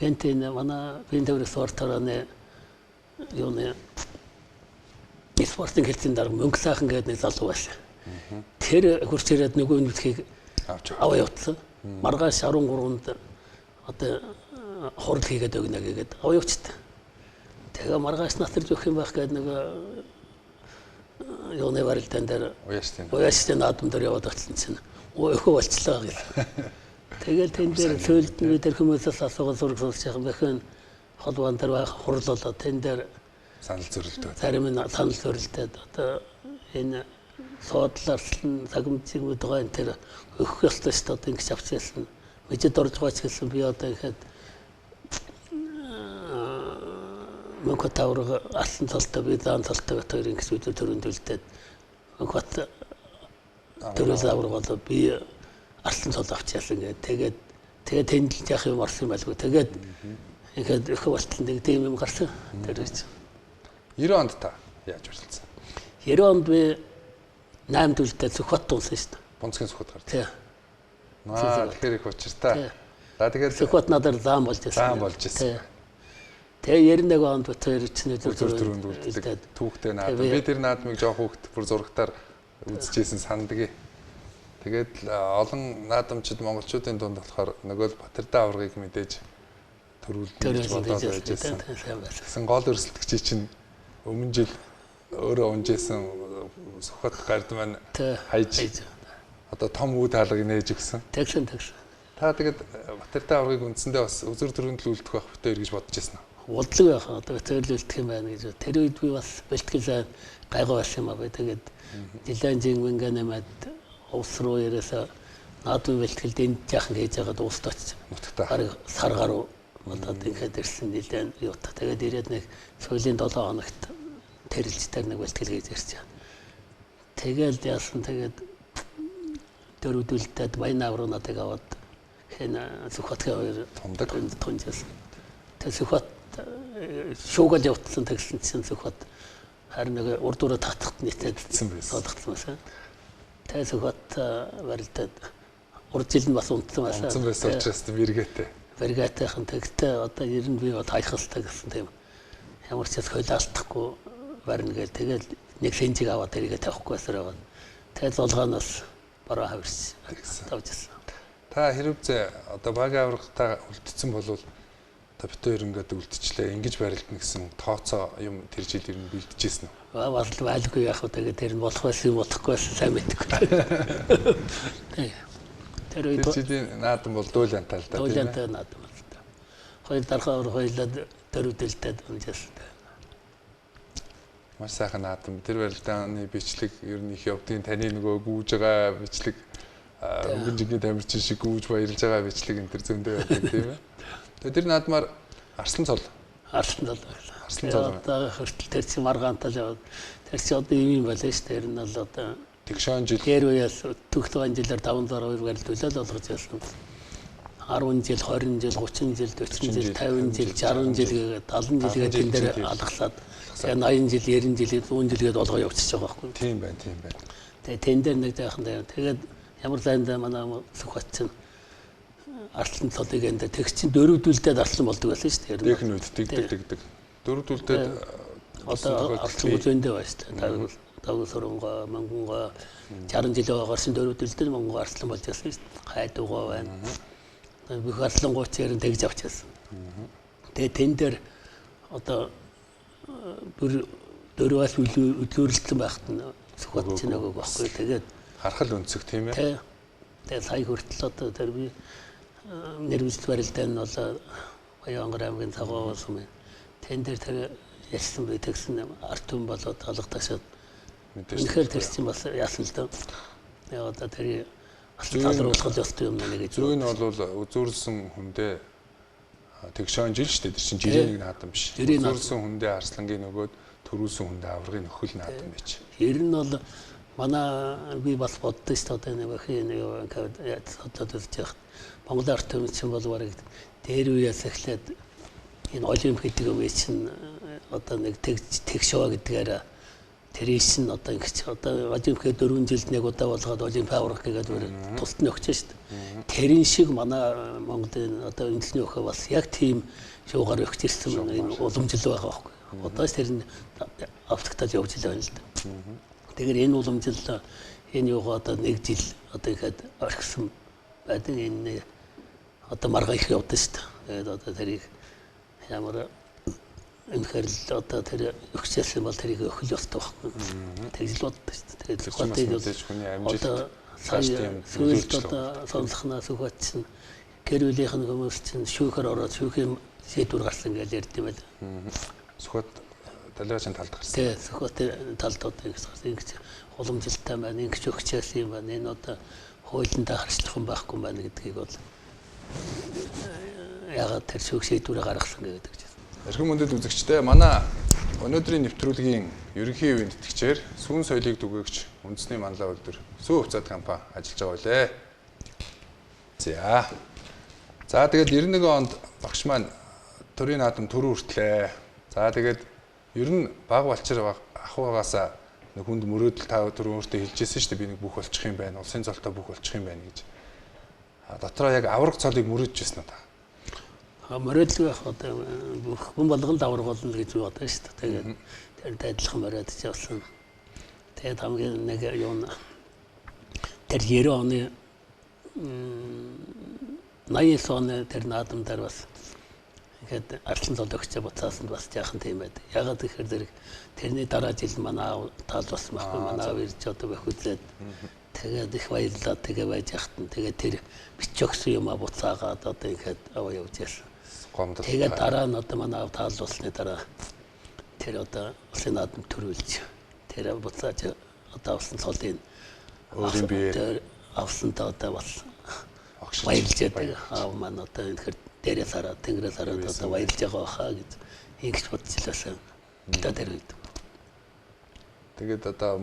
B: гэнтэн манай биеийн төврөс орторооны юуны спортын хэлцэн дараа мөнгө сайхан гэдэг нэг залуу байсан. Тэр хурц ирээд нөгөө үнэлгийг аваа явуулсан. Маргааш 13-нд одоо хурал хийгээд өгнө гэгээд аваа явуулсан. Тэгээ маргааш натарж өгөх юм байх гэдэг нэг юуны барилдаан дээр уяастын наадам дээр яваад очсон чинь өхөө болчлаа гэл. Тэгэл тэн дээр сөүлд нь тэр хүмүүсээс асуугаад зураг суулж байгаа бэхэн холбоон дээр хурал болоод тэн дээр
A: санал зөрөлдөв.
B: Зарим нь санал зөрөлдөд одоо энэ суудлаарсан цагмцыг мэдгаа энэ тэр өгөх ёстой шүү дээ ингэж авчихсан. Мэдээд орж байгаа ч гэсэн би одоо ихэд мөнгө тавраг алсан цолтой би заан цолтой хоёр ингэж үдэ төрөндөлдөд мөнгө төрөөс авраг болоо би алсан цол авчихсан гэдэг. Тэгээд тэнд л яах юм орсон байлгүй. Тэгээд ихэд их болтол нэг тийм юм гарсан. Тэр үуч.
A: 90 онд та яаж уралдсан?
B: 90 онд би 8 төлөлтөд Сүхбаатар унсан шүү дээ.
A: Бонцгийн Сүхбаат гарч.
B: Тий.
A: Тэгэхээр их учиртай. За тэгээд
B: Сүхбаат надад заан болж байсан.
A: Заан болж байсан.
B: Тэгээ 91 онд битээр чинь
A: төрөнд үлддэг. Түүхтэй наадам. Би тэр наадмыг жоох хүүхэд бүр зурагтаар үзчихсэн санддаг. Тэгээд олон наадамчид монголчуудын дунд болохоор нөгөө Батэрдэн аврагыг мэдээж төрүүлж бодоод байж байсан. Тэгсэн гол өрсөлдөгчий чинь өмнө жил өөрөө унжсэн Сүхбаат гард маань хайж одоо том үе таалгыг нээж өгсөн.
B: Тэгсэн.
A: Та тэгээд Батэртай аврагыг үндсэндээ бас үзүр төрөнд л үлдэх байх битээр гэж бодож байсан уу?
B: Удлаг байх одоо төрлөлдөх юм байна гэж. Тэр үед би бас бэлтгэл гайгүй байсан юм аа. Тэгээд жилэн жингэнэмэд уус руу ерөөсө наадмын бэлтгэлд энд яахан хийж байгаад уус точсон.
A: Нутагтаа.
B: Бараг сар гаруй болоод ингээд ирсэн жилэн юу та. Тэгээд ирээд нэг сүүлийн 7 хоногт тэрэлжтэр нэг бэлтгэл хийж ирж байгаа. Тэгээд яасан тэгээд дөрөвдөлтөд баян авруу надад аваад хэн Сүхбатгийн хоёр тунжаас. Тэгээд Сүхбат шуугал явуулсан тэгсэн чинь Сүхбат харин нэг урд дураа татахт нийтэдсэн байсан. Тодорхойлсон байсан. Тэгээд Сүхбат барилдаад урд жил нь бас унтсан байсан.
A: Унтсан байсан учраас мэргээтэй.
B: Мэргээтэйхэн тэгтээ одоо ер нь би таахалтай гэсэн тийм ямар ч зүйл хойлоалтахгүй барина гэл тэгэл нэг сенжиг аваад тэрийгэ тавихгүй байсаар байгаа. Тэгэл олгооноос бараа хавирч тавьжсэн.
A: Та хэрв зэ одоо багийн аврагтаа үлдсэн болвол та битээр ингээд үлдчихлээ ингэж барилдана гэсэн тооцоо юм тэр жил ер нь бэлдэжсэн үү?
B: Бас л байлгүй яах вэ тэгээд тэр нь болох байсан болохгүй байсан сайн мэдгүй. Тэр
A: жилийн наадам бол дуйлантаа л да.
B: Дуйлантаа наадам л да. Хоёр дарахаар хоёлаад дөрөвдөлтөд унжсэн.
A: Маш сайхан наадам. Тэр барилдааны бичлэг ер нь их явдгийн таны нөгөө гүүж байгаа бичлэг өнгөн жигийн тамирчин шиг гүүж баярлж байгаа бичлэг энэ төр зөндөө байдаг тийм ээ. Тэгээд тэр наадмаар Арслан цол. Одоо хүртэл тэр чинь маргаантал яваад тэр чинь одоо юм байлаа шүү дээ. Тэр нь бол одоо тэгшэн жил
B: дээр үеэс төгтөөн жилээр 562 барилдуулаад болгож яасан. 10 жил, 20 жил, 30 жил, 40 жил, 50 жил, 60 жил гээд 70 жилгээд энэ дээр алгасаад тэгээ 80 жил, 90 жил, 100 жилгээд олгоо явчихж байгаа байхгүй.
A: Тийм байна.
B: Тэгээ тэн дээр нэг жаахан дээр тэгээд ямар зайндаа манай Сүхбат чинь Арслан цолыг энэ тэг чинь дөрөвдүүлдээд Арслан болдог байсан шүү дээ.
A: Технүүд тэгдэг. Дөрөвдүүлдээд
B: одоо Арслан зөндөө байна шүү дээ. Тавгас оронгоо, Мангунгоо 60 жил байгаарсан дөрөвдүүлдээд Мангунгоо Арслан болж байсан шүү дээ. Хайдуугаа байна. Бүх Арслан гуйцээр нь тэгж авчихсан. Тэгээ тэн дээр одоо дөрвөөс үлгөөрлөлтөн байхад нь Сүхбат чинь нөгөө байхгүй. Тэгээд
A: харахал өнцөг тийм ээ.
B: Тэгээд сая хүртэл одоо тэр би нэрвэсэл барилдаан нь бол Баянгар аймгийн цагаан ус юм. Тэн дээр тэр ясан бай тэгсэн арт хүн болоод алгаташаад үнэхээр тэр чинь бас яасан л доо. Яг одоо тэр талруулах ёстой юм нэг гэж.
A: Зөв нь бол үзүүрлсэн хүндээ тэгшэн жил шүү дээ. Тэр чинь жилийн нэг наадам биш. Үзүүрлсэн хүндээ Арслангийн нөгөөд төрүүлсэн хүндээ аврагын нөхөл наадам байж.
B: Ер нь бол манай би бас боддоо шүү дээ. Нэг бахи нэг одоо үзэж Монгол арт хүн чинь бол бараг дээр үеэс эхлээд энэ олимп гэдэг юм чинь одоо нэг тэгшөө гэдгээр тэр ишин одоо ингэж одоо олимпиад 4 жилд нэг удаа болгоод олимп аврах гэдэг тусад нь өгч шүү дээ. Тэрийн шиг манай Монголын одоо үндэсний өхөө бас яг тийм шуугаар өгч ирсэн энэ уламжил байгаа байхгүй. Одоос тэр нь автогтал явж байгаа юм л да. Тэгэхээр энэ уламжил энэ юугаа одоо нэг жил одоо ихэд орхисон байдаг энэ одоо маргаа их явдаг шүү дээ. Тэгээд одоо тэрийг ямар үнэхээр л одоо тэр өгчээсэн бол тэрийг өхөл ёстой байхгүй. Тэгж л боддог шүү дээ. Тэгээд Сүхбатыг одоо сүүлд одоо сонслохнаа Сүхбат чинь гэр бүлийнх нь хүмүүс чинь шүүхээр ороод шүүхийн шийдвэр гарсан гэж ярьд юм байна.
A: Сүхбат Далигачин талд гарсан.
B: Тий, Сүхбатын талд одоо ингэж уламжилттай байна, ингэж өгчээсэн юм байна. Энэ одоо хуулиндаа харьцах юм байхгүй юм байна гэдгийг бол ягаад тэр шүүх шийдвэрээ гаргасан гэдэг чинь.
A: Эрхэм мөндөд үзэгчдээ манай өнөөдрийн нэвтрүүлгийн ерөнхий ивент тэтгэгчээр сүүн соёлыг түгээгч үндэсний манлай үйлдвэр Сүү хувьцаат компани ажиллаж байгаа байлээ. За тэгээд 91 онд багш маань төрийн наадам төрөө хүртлээ. За тэгээд ер нь баг балчир ах угаасаа нэг хүнд мөрөөдөл тав төрөө өөртөө хэлжсэн шүү дээ. Би нэг бүх болчих юм байна. Улсын цолтой бүх болчих юм байна гэж. Дотроо яг авраг цолыг мөрөөдчихсэн үү та?
B: Мөрөөдөл байх одоо бүх хүн болгонд авраг болно гэж бодсон шүү дээ. Тэгээд тэр адилхан мөрөөдөж явсан. Тэгээд хамгийн нэг юу тэр 90 оны 89 оны тэр наадам дээр бас ихэд Арслан цол өгч буцаасанд бас яахан тийм байд. Ягаад гэхээр тэрний дараа жил манай таал бас байхгүй манай ирж одоо байх үзээд Тэгээд их баярлаад тэгээ байж хат нь тэгээ тэр бичигсэн юм буцаагаад одоо ингээд аваа явж яасан.
A: Гомдол.
B: Тэгээд дараа нь одоо манай аав таалуулсны дараа тэр одоо улсын наадам төрүүлж тэр буцааж одоо авсан цолын
A: өөрийн биеэр
B: авсандаа одоо бас
A: огшиж
B: баярлж байдаг. Аав маань одоо энэ дээрээс хараад тэнгэрээс хараад одоо баярлж байгаа хаа гэж ингэж бодож илээсэн. Одоо тэр үед.
A: Тэгээд одоо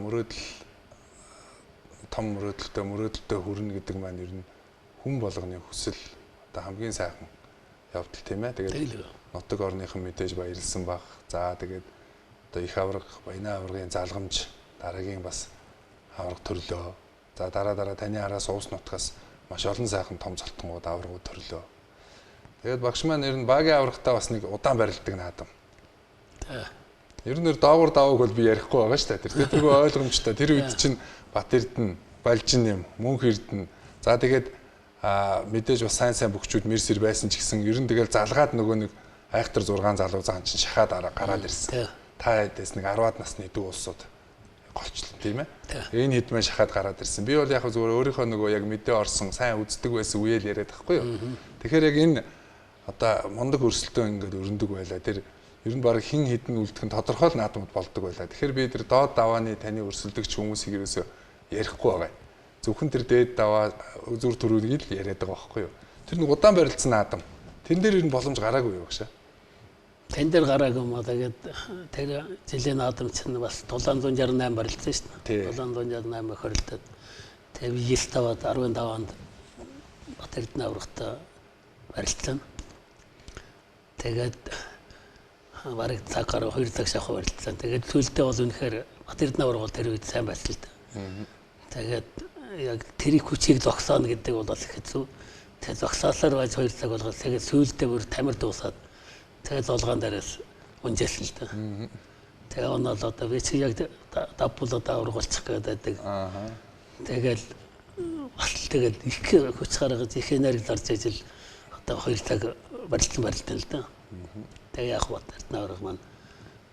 A: том мөрөөдөлтөд хүрнэ гэдэг маань ер нь хүн болгоны хүсэл одоо хамгийн сайхан явдал тийм ээ. Тэгээд нутаг орныхан мэдээж баярлсан баг. За тэгээд одоо их авраг, баянаа аврагын залгамж, дараагийн бас авраг төрлөө. За дараа таны араас уус нутгаас маш олон сайхан том цолтонгууд аврагууд төрлөө. Тэгээд багш маань ер нь багийн аврагтаа бас нэг удаан барилддаг наадам. Ер нь доогуур давааг бол би ярихгүй байгаа шүү дээ. Тэр ойлгомжтой. Тэр үед чинь Бат Эрдэнэ, Балжин юм, Мөнх Эрдэнэ. За тэгээд мэдээж бас сайн бөхчүүд Мерсер байсан ч гэсэн ер нь тэгэл залгаад нөгөө нэг айхтар 6 залуу заан чинь шахаад гараад ирсэн. Та дэс нэг 10-аад насны дүү улсууд голчлон тийм ээ. Энэ хэд мэн шахаад гараад ирсэн. Би бол яг зүгээр өөрийнхөө нөгөө яг мэдээ орсон сайн үздэг байсан үеэл яриад байхгүй юу. Тэгэхээр яг энэ одоо мундаг өрсөлдөөн ингээд өрнөдөг байлаа. Тэр ер нь баг хин хідэн үлдэх нь тодорхой наадмууд болдог байлаа. Тэгэхээр би тэр доод давааны таны өрсөлдөгч хүмүүсийг ерөөсөө ярихгүй байгаа. Зөвхөн тэр дээд даваа зүр төрүүлгийг л яриад байгаа байхгүй юу. Тэр нэг удаан барилдсан наадам. Тэн дээр ер нь боломж гараагүй юу багшаа.
B: Тэн дээр гараагүй юм аа. Тэгээд тэр жилийн наадам чинь бас 768 барилдсан шүү дээ. 768 хорилдод. Тэгээд 9 даваад 15-нд Бат Эрдэнэ аврагтаа барилдсан. Тэгээд бараг цаг гаруй 2 цаг шахуу барилдсан. Тэгээд сүүлдээ бол үнэхээр Бат Эрдэнэ авраг бол тэр үед сайн байсан л да. Тэгээд яг тэрийг хүчийг зогсооно гэдэг бол их хэцүү. Тэгээд зогсоолоор байж 2 цаг болгоод тэгээд сүүлдээ бүр тамир дуусаад тэгээд золгоон дээрээс унжээсэн л да. Тэгээд онол одоо би чи яг давбул одоо авраг болчих гэдэг. Тэгээд бас тэгээд их хүч гаргаж их энерги зарж ижил одоо 2 цаг барилдсан л да. Тэгээд яг Бат Эрдэнэ авраг маань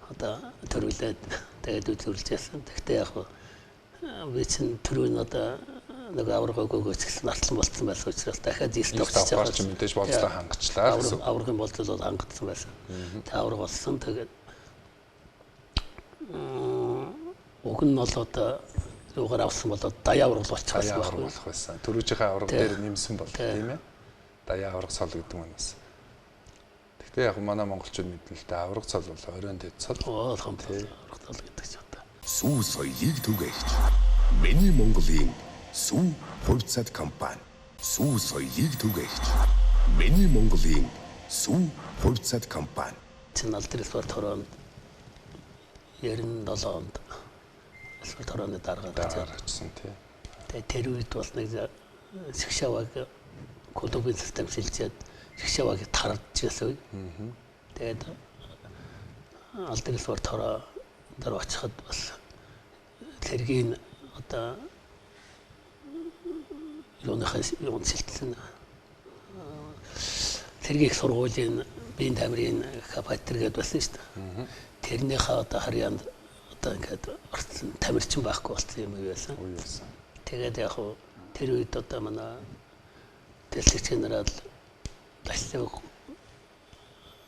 B: одоо төрүүлээд тэгээд үзүүлж яасан. Тэгтээ яг би чинь төрөө одоо нэг авраг өгөөч гэсэн нартлан болцсон байсан учраас дахиад зэст тогтчих байгаа
A: чинь мэдээж болцлоо хангачлаа гэсэн.
B: Аврагын болцол хангагдсан байсан. Тэг авраг болсон тэгээд уг нь бол одоо юугаар авсан бол даяа авраг болчих
A: байсан. Төрүүжийнхээ авраг дээр нэмсэн бол тийм ээ. Даяа авраг цол гэдэг нь бас. Тэгтээ яг манай монголчууд мэднэ л дээ авраг цол бол оройн дэд цол.
B: Авраг цол гэдэг ч одоо.
C: Сүү соёлыг түгээж. Миний Монголын Сүү хувьцат компани. Сүү соёлыг түгээж. Миний Монголын Сүү хувьцат компани.
B: Чин алдрын спорт хороонд 97 онд спорт хорооны дараагаар
A: очсон тий.
B: Тэгээ тэр үед бас нэг Шгшаваг клубын систем шилжээд Шгшаваг тарж байсан. Тэгээд алдрын спорт хороо дээр очиход бас тэргийн одоо юуны шилжсэн тэргийг сургуулийн биеийн тамирын капитер гэдэг байсан шүү дээ. Тэрнийхээ одоо харьяанд одоо ингээд орцсон тамирчин байхгүй болсон юм байсан. Тэгээд яг хуу тэр үед одоо манай дэлгэц генерал Баслог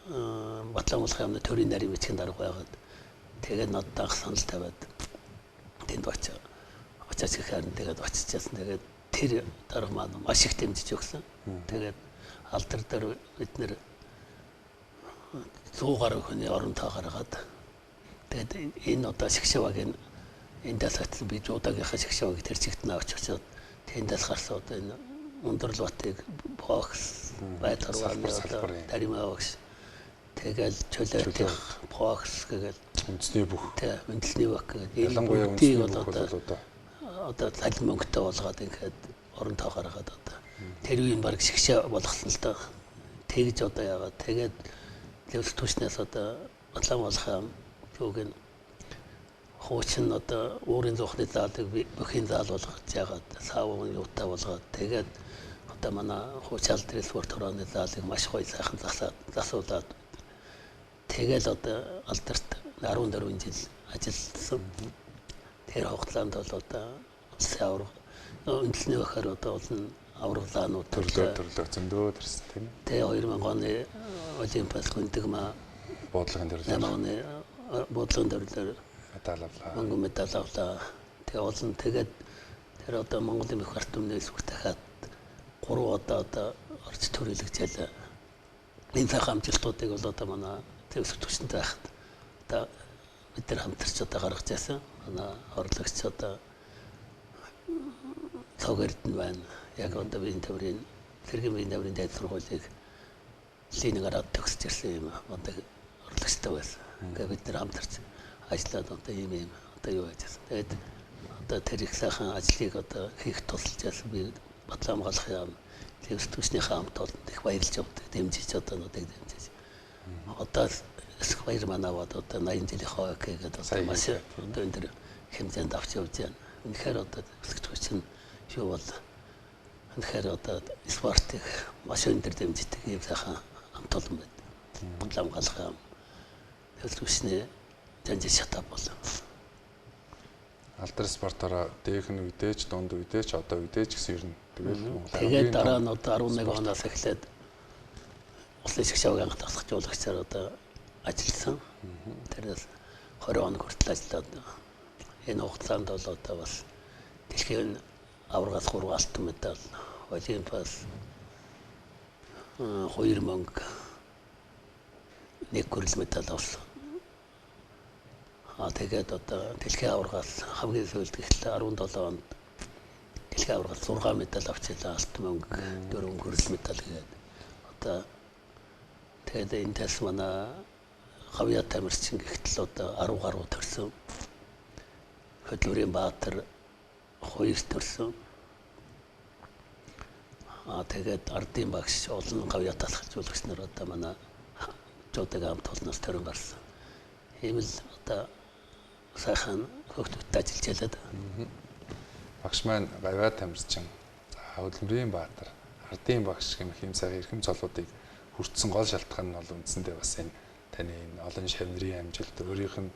B: Батламуулах юмны төрийн нарийн бичгийн дарга байгаад тэгээд надад санал тавиад тэнд очиж гэхээр тэгээд очижсэн. Тэгээд тэр дарга маань маш их дэмжиж өгсөн. Тэгээд алдар дээр бид нэр 100 гаруй хүний оронтой гаргаад тэгээд энэ одоо Шгшавагийн эндээс гацсан би жуудагийнхаа Шгшавагийг тэр чигт навч очиод тэндээс гарсан одоо энэ өндөрлөтийг бокс байтар одоо таримаа бокс тэгэл чөлөөтэй бокс гэдэг
A: үндэсний бүх
B: үндэсний бүх гэдэг
A: ялангуяа үндэсний бүх
B: одоо цалин мөнгөтэй болгоод ингээд оронтой гаргаад одоо тэр үеийн баг Шгшав болгосон л доо. Тэгж одоо яагаад тэгээд левс түшнээс одоо Батламуулах юуг нь хуучин одоо уурын зохны заалыг бүхийн заал болгож яагаад саавын юутай болгоод тэгээд одоо манай хууч алдрын спорт хорооны заалыг маш гоё сайхан засуулаад тэгэл одоо алдарт 14 жил ажилласан. Тэр хугацаанд бол одоо улсын авраг үндэсний бахаар одоо бол авралаанууд
A: төрлөө зөндөө төрсөн тийм.
B: Тэгээ 2000 оны Олимпиас гүндэгмаа
A: Буудлын төрлөө.
B: 8 оны буудлын төрлөөр
A: Медаль авлаа.
B: мөнгө медаль авлаа. Тэгээ олон тэгээд тэр одоо Монголын их арт түмний сүр дахиад 3 одоо орж төрөлгөжлээ. Энэ сайхан амжилтуудыг бол одоо манай төвсг түвшинтэй байхад одоо бид нар хамтарч одоо гаргаж байсан. Манай орлогч одоо цогэрдэн байна. Яг одоо биеийн төврийн цэргийн биеийн төврийн дээд сургуулийг Ленинград төгсөж ирсэн юм одоо орлогчтой байсан. Ингээ бид нар хамтарч ажиллаад одоо ийм одоо юу яажсэн. Тэгээд одоо тэр их сайхан ажлыг одоо хийх тусалж байсан би Батлан хамгаалах яам төвс түвшнийхээ хамт олонд их баярлж явдаг. Дэмжиж одоо нүдэг дэмжиж. Одоо эсэх баяр манавад одоо 80 жилийн хойг гэдэг одоо маш одоо энэ хэмжээнд авч явж байна. Үнэхээр одоо өсгч хүчин юу бол үнэхээр одоо спортыг маш өндөр дэмждэг юм сайхан хамт олон байд. Батлан хамгаалах яам төвс түвшний жанжил шатап бол
A: Алдар спортоор дээхэн үедээч, дунд үедээч, одоо үедээч гэсэн юм.
B: Тэгээд дараа нь одоо 11 оноос эхлээд Улсын ашиг шавгийн хатгахжуулагчаар одоо ажилласан. Тэрнээс 20 он хүртэл ажиллаад энэ хугацаанд бол одоо бас дэлхийн аваргаас 3 алтан медаль, Олимпиас 2 мөнгө, 1 гурил медаль авсан. Тэгээд одоо дэлхийн аваргаас хамгийн сүүлд гэхэл 17 онд дэлхийн аваргаас 6 медаль авчлаа. Алтан мөнгө, 4 гурил медаль гээд одоо тэгээд энэ тас манай хавьяа тамирчин гэхтэл одоо 10 гаруй төрсөн. Хөдөлмөрийн баатар 2 төрсөн. Тэгээд ардын багш олон хавьяа талхажуулагч нар одоо манай жуудаг хамт олноос төрөн гарсан. Ийм л одоо сайхан хөгтөд ажиллаж ялаад.
A: Багш маань гавьяа тамирчин, хөдөлмөрийн баатар, ардын багш гэмэх юм сайхан эрхэм цолуудыг хүртсэн гол шалтгаан нь бол үндсэндээ бас энэ таны энэ олон шавнырын амжилт, өөрийнх нь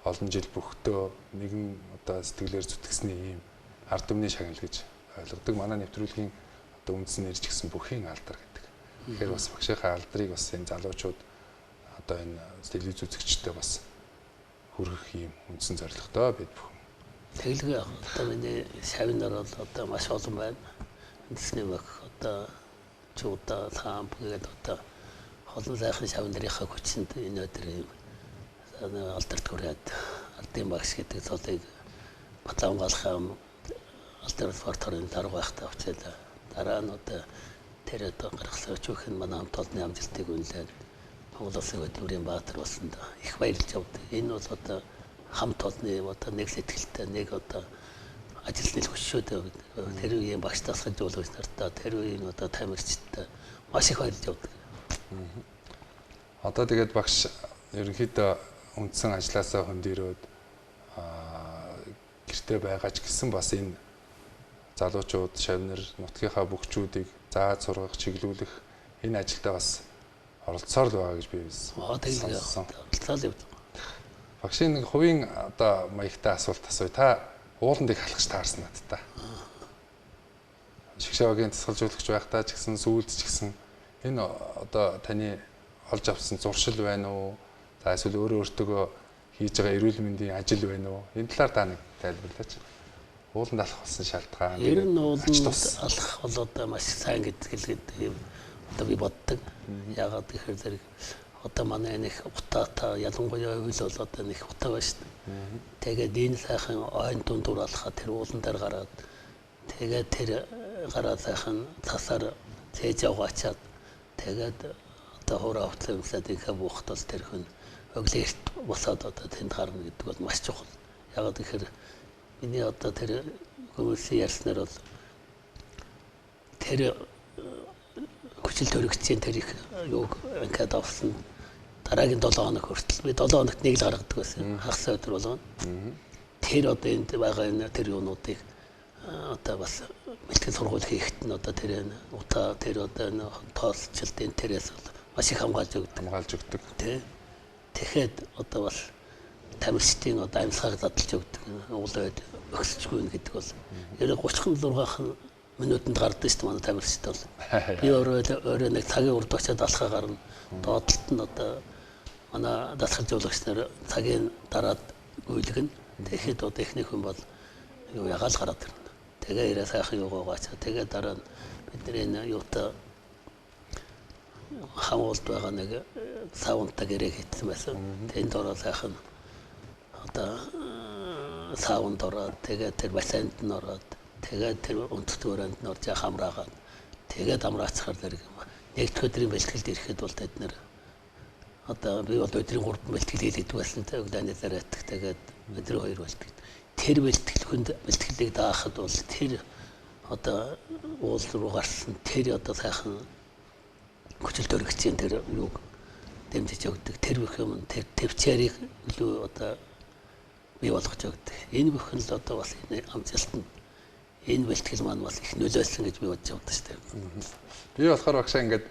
A: олон жил бөхтөө нэгэн одоо сэтгэлээр зүтгэсний ийм ард түмний шагнал гэж ойлгодог. Манай нэвтрүүлгийн одоо үндсэн нэрч гисэн бүхийн алдар гэдэг. Тэгэхээр бас багшийнхаа алдрыг бас энэ залуучууд одоо энэ телевиз үзэгчтэй бас хүргэх юм үндсэн зорилготой бид бүхэн.
B: Тэглэг одоо миний шавнар бол одоо маш олон байна. Үндэсний баг одоо чуудаа самп гэдэг одоо олон сайхан шавнарынхаа хүчинд энэ өдөр юм алдарт хүрээд ардын багш гэдэг цолыг Батлан хамгаалах юм алдар спортын дарга байхтай авчаалаа. Дараа нь одоо тэр одоо гаргасан өчүүхэн манай хамт олонны амжилтыг үнэлээд Монгол Улсын хөдөлмөрийн баатар болсон да их баярлж явдаг. Энэ бол одоо хамт олонны одоо нэг сэтгэлтэй нэг одоо ажилтны хөшөөтэй тэр үеийн багш тасгалжуулагч нартаа тэр үеийн одоо тамирчтай маш их баярлж явдаг.
A: Одоо тэгээд багш ерөнхийдөө үндсэн ажилласаа хөндөрөөд гэртээ байгаа ч гэсэн бас энэ залуучууд шавнар нутгийнхаа бүгчүүдийг зааж сургах, чиглүүлэх энэ ажилдаа бас оролцоор л байгаа гэж би
B: тэгээд
A: багшийн нэг хувийн одоо маягтай асуулт асууя. Та ууланд их халахч таарсан надтай. Шигшавагийн тасгалжуулагч байхдаа ч гэсэн сүүлд ч гэсэн энэ одоо таны олж авсан зуршил байна уу? За эсвэл өөртөө хийж байгаа эрүүл мэндийн ажил байна уу? Энэ талаар та нэг тайлбарлаач. Ууланд алах болсон шалтгаан.
B: Ер нь ууланд алах бол одоо маш сайн гэдэг юм. Одоо би боддог. Яагаад гэхээр зэрэг одоо манай нэг утаатай ялангуяа үйл бол одоо нэг утаа байна шүү дээ. Тэгээд энэ сайхан ойн дундуур алхаад тэр уулан дээр гараад тэгээд тэр гараа сайхан цасаар цээж яваачаад тэгээд одоо хураа автлаа юмсаад ихэ буухт бол тэр хүн өглөөрт босоод одоо тэнд гарна гэдэг бол маш чухал. Яагаад гэхээр миний одоо тэр хүмүүсийн ярьснаар бол тэр хүчил төрөгчийн тэр их юуг ингээд авсан дараагийн 7 хоног хүртэл би 7 хоногт нэг л гаргадаг байсан. Хагас өдөр болгоно. Тэр одоо энд байгаа энэ тэр юунуудыг одоо бас бэлтгэл сургууль хийхэд нь одоо тэр утаа тэр одоо тоолцолтын тэрээс бол маш их хамгаалж өгдөг.
A: Тий.
B: Тэгэхэд одоо бас тамирчдын одоо амьсгалыг задлж өгдөг. Уулаад өгсөжгүй гэдэг бол 36 минутанд гардаг шүү дээ манай тамирчид бол. Би өөрөө нэг цагийн урд очиад алхаа гарна. Доотлолт нь одоо манай дасгалжуулагч нар цагийн дараад үйлгэн. Тэгэхэд одоо эхнийх нь бол юу ягаал гараад ирнэ. Тэгээ ирээ сайхан юугаач. Тэгээ дараа нь бидний энэ юутай хамуулт байгаа нэг саунтаа гэрээ хийсэн байсан. Тэнд ороод сайхан одоо саунд ороод тэгээ тэр бассейнд нь ороод тэгээ тэр өнцөг өрөөнд нь орж хамраагаад тэгээд амраацхаар зэрэг нэгд өдрийн бэлтгэлд ирэхэд бол тэд нэр одоо би бол өдрийн 3 бэлтгэл хийдэг байсан. Өглөөний зарайт тэгээд өдрийн 2 бэлтгэл. Тэр бэлтгэлийг даахад бол тэр одоо уул руу гарсан тэр одоо сайхан хүчил төрөгчийн тэр юуг дэмжиж өгдөг. Тэр бүх юм тэр төвчээрийг илүү одоо бий болгож өгдөг. Энэ бүх нь л одоо бас энэ амжилтанд энэ бэлтгэл маань бас их нөлөөлсөн гэж би бодож байна шүү дээ.
A: Би болохоор багшаа ингээд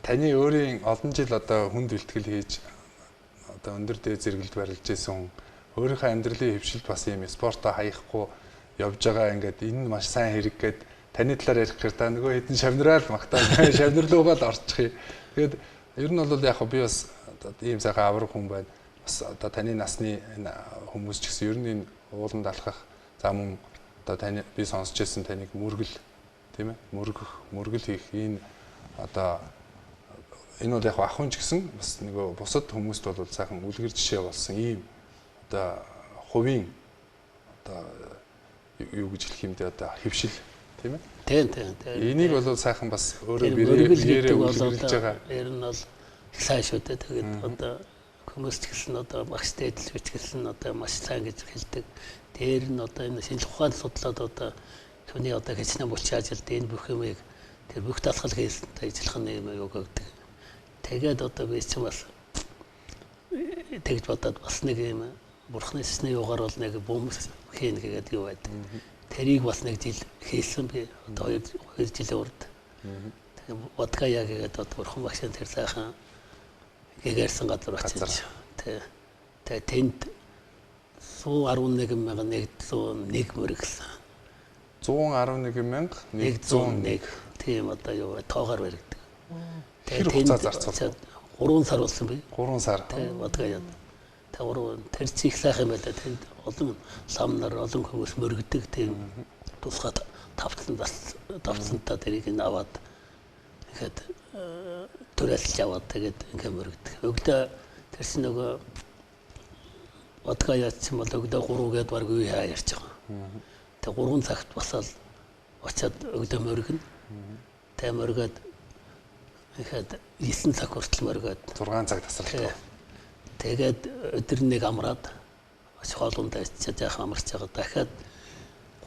A: таны өөрийн олон жил одоо хүнд бэлтгэл хийж одоо өндөр дээд зэрэгэлд барилж байсан өөрийнхөө амьдралын хөвшилд бас юм спортоо хаяхгүй явж байгаа ингээд энэ маш сайн хэрэг гээд таны талаар ярих гэхээр та нөгөө хэдэн шавнраал магтаал шавнарлуугаа л орчих юм. Тэгээд ер нь бол яг би бас ийм сайхан авраг хүн байна. Бас одоо таны насны энэ хүмүүс ч гэсэн ер нь энэ ууланд алхах за мөн одоо таны би сонсч байсан таныг мөргөл тийм ээ мөргөл хийх энэ одоо энэ бол яг ахын ч гэсэн бас нөгөө бусад хүмүүст бол сайхан үлгэр жишээ болсон ийм одоо хувийн одоо юу гэж хэлэх юм бэ одоо хөвшил тийм ээ.
B: Тийм.
A: Энийг бол сайхан бас өөрөө бэрээ үлгэрлэж байгаа.
B: Ер нь бол их сайн шүү дээ. Тэгээд одоо хүмүүс ч гэсэн одоо багш дээдлж гэсэн одоо маш сайн гэж хэлдэг. Дээр нь одоо энэ шинжлэх ухаанд судлаад одоо түүний одоо хэчнээн булчин ажилд энэ бүх юмыг тэр бүх талхал хийсэн ажиллах нь юм юу гэдэг. Тэгээд одоо би ч бас тэгж бодоод бас нэг юм бурхны сэсний югаар бол нэг бөмбөс хийн гэдэг юу байдаг. Тэрийг бас нэг жил хийсэн би одоо 2 жилийн урд. Тэгээ водка яа гэдэг одоо бурхан багшийн тэр сайхан гэгэрсэн газар очиж. Тэгээ тэнд 111,101 мөрөгсөн.
A: 111,101
B: тийм одоо юу тоогоор баригдаг.
A: Тэр хугацаа зарцуулсан.
B: 3 сар болсон би.
A: 3 сар.
B: Тэгээ водка яа. Тэр чих сайхан байлаа. Тэнд олон самнаар олон хүмүүс мөргөдөг тийм тусгаад тавцсантаа тэрийг ин аваад ихэд төрөлж аваад тэгээд ингээ мөргөдөг. Өглөө тэрс нөгөө водка яатсан бол өглөө 3 гээд баг үе хаа ярьж байгаа. Тэгээ 3 цагт басаал очиад өглөө мөргөн. Тэгээ мөргөөд ихэд 9 цаг хүртэл мөргөөд
A: 6 цаг тасралтгүй.
B: Тэгээд өдөр нэг амраад хоолунд очиж яах амарч байгаа. Дахиад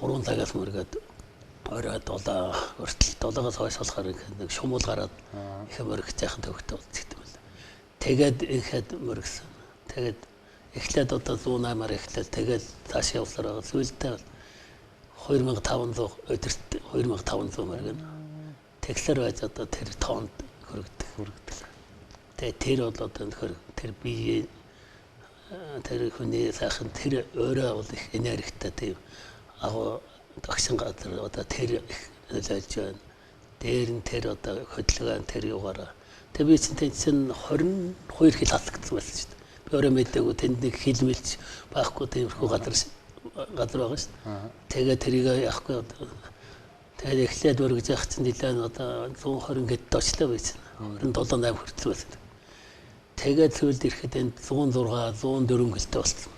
B: 3 цагаас мөргөөд орой 7 хүртэл 7-оос хойш болохоор нэг шумуул гараад их мөргөж яхад төвхтэй болчихсон юм байна. Тэгээд ихэд мөргсөн. Тэгээд эхлээд одоо 108-аар эхлээд тэгээд цааш явсаар байгаа. Сүүлдээ 2500 өдөрт 2500 мөргөн. Тэглэр байж одоо тэр тоонд хөргөдөг. Тэгээд тэр бол одоо тэр бие тэр хүний сайхан тэр өөрөө бол их энергитэй тийм агуу тогшин газар одоо тэр нөлөөлж байна. Дээр нь тэр одоо хөдөлгөөн тэр юугаараа. Тэгээ би чинь 22 хил халагдсан байсан шүү дээ. Би өөрөө мэдээгүй тэнд нэг хилмэлж байхгүй тиймэрхүү газар байгаа шүү дээ. Тэгээ тэрийг яахгүй тэгээд эхлээд өргөж явах чинь нэлээд одоо 120 гэд доочлоо байсан. 27-8 хүртэл байсан. Тэгээд сүүлд ирэхэд энд 106 104 гэлтэй болсон.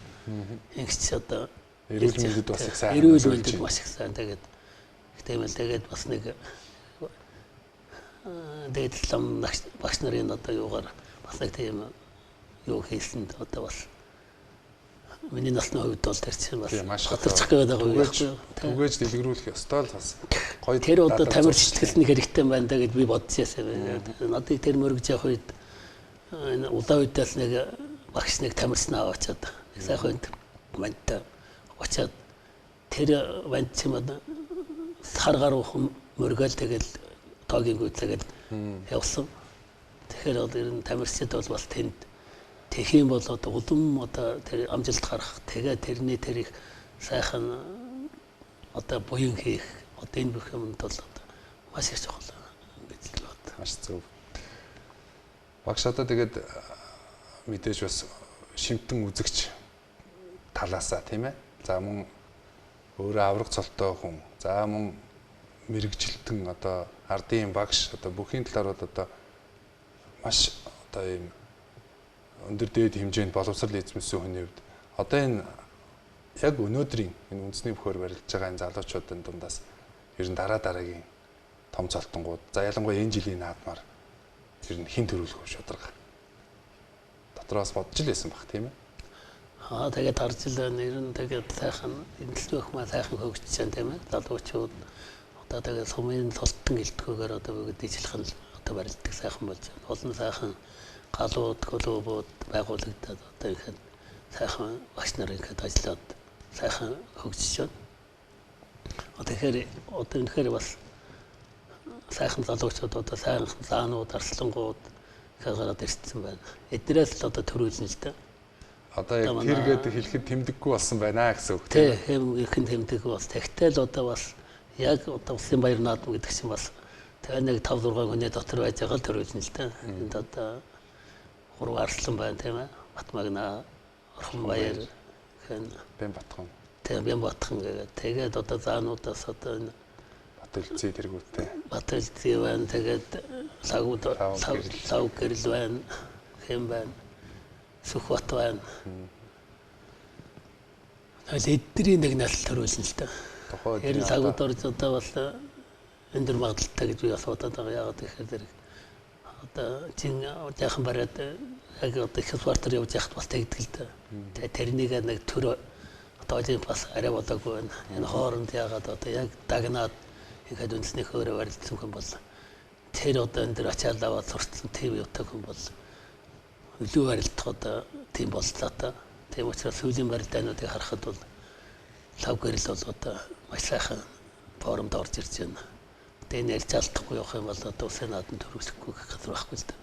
B: Ингэч одоо
A: эрүүл мэндэд бас их сайн.
B: Эрүүл мэндэд маш их сайн. Тэгээд бас нэг дээдлэм багш нарын одоо юугаар бас нэг тийм юу хийсэн одоо бас миний насны хувьд бол тэр чинь бас хатарчих гээд байгаа юм яахгүй.
A: Түгээж дэлгэрүүлэх ёстой л бас гоё.
B: Тэр одоо тамир шитгэл нэг хэрэгтэй байна да гэж би бодчихсан. Надад тэр мөргөж явах үед энэ улаан үедээс нэг багш нэг тамирснаа аваачаад сайхан ванта очиад тэр вант чим сар гаруй мөргөөл тэгэл тоогийн гүйцээгээд явсан. Тэгэхээр одоо энэ тамирчид бол бас тэнд Тэгэх юм бол одоо улам одоо тэр амжилт гарах тэгээ тэрийг сайхан одоо буян хийх одоо энэ бүх юмд бол одоо маш их чухал гэж л бод.
A: Маш зөв. Багш одоо тэгээд мэдээж бас шимтэн үзэгч талаасаа тийм ээ. За мөн өөрөө авраг цолтой хүн. За мөн мэрэгжилтэн одоо ардын багш одоо бүхний талаар бол одоо маш одоо ийм өндөр дээд хэмжээнд боловсрал эзэмсэн хүний хувьд одоо энэ яг өнөөдрийн энэ үндэсний бөхөр барилж байгаа энэ залуучуудын дундаас ер нь дараагийн том цолтонгууд за ялангуяа энэ жилийн наадмаар ер нь хин төрүүлэх хөв шударга дотроос бодж л байсан баг тийм ээ.
B: Тэгээд харж л байна. Ер нь тэгээд сайхан эндэлтгөх маа сайхан хөгжиж байна тийм ээ. Залуучууд одоо тэгээд сумын тултан гэлтгүүгээр одоо бүгд дийлхэн одоо барилдаг сайхан болж байна. Олон сайхан галууд, клубууд байгуулагдаад одоо ихэд сайхан багш нар ихэд ажиллаад сайхан хөгжиж байна. Тэгэхээр одоо үнэхээр бас сайхан залуучууд одоо сайхан заанууд, арслангууд гараад ирсэн байна. Эднээс л одоо төрүүлнэ л дээ.
A: Одоо яг тэр гэдэг хэлэхэд тэмдэггүй болсон байна гэсэн үг
B: тийм их тэмдэггүй бас тэгтэл одоо бас яг одоо улсын баяр наадам гэдэг чинь бас тэгээ нэг 5 6 хүний дотор байж байгаа л төрүүлнэ л дээ. Энд одоо гурван арслан байна тийм ээ. Батмагна, Орхон баяр хэн
A: Бэн Батхан.
B: Тийм Бэн Батхан гэдэг. Тэгээд одоо заануудаас одоо энэ
A: Батэлцээ тэргүүтээ.
B: Батэлцээ байна. Тэгээд лав гэрэл байна. Хэм байна. Сүхбат байна. Тэгээд эдний нэг насл төрүүлнэ л дээ. Тэр лагууд орж одоо бол өндөр магадaltaй гэж би бас бодоод байгаа. Яагаад гэхээр одоо чин яахан бараад яг одоо их спортоор явж яхад бас тэгдэг л дээ. Тэгээд тэрнийг нэг төр одоо бас арай болоогүй байна. Энэ хооронд яагаад одоо яг дагнаад ихэд үндэсний хөөрэ барилдсан хүн бол тэр одоо энэ дэр ачаал аваад сурталсан тийм юутай хүн бол өлөө барилдах одоо тийм боллоо та. Тийм учраас сүүлийн барилдаануудыг харахад бол лав гэрэл бол одоо маш сайхан форумд орж ирж байна. Тэгээд энэ ярьж алдахгүй явах юм бол одоо улсын наадамд төрүүлэхгүй газар байхгүй л дээ.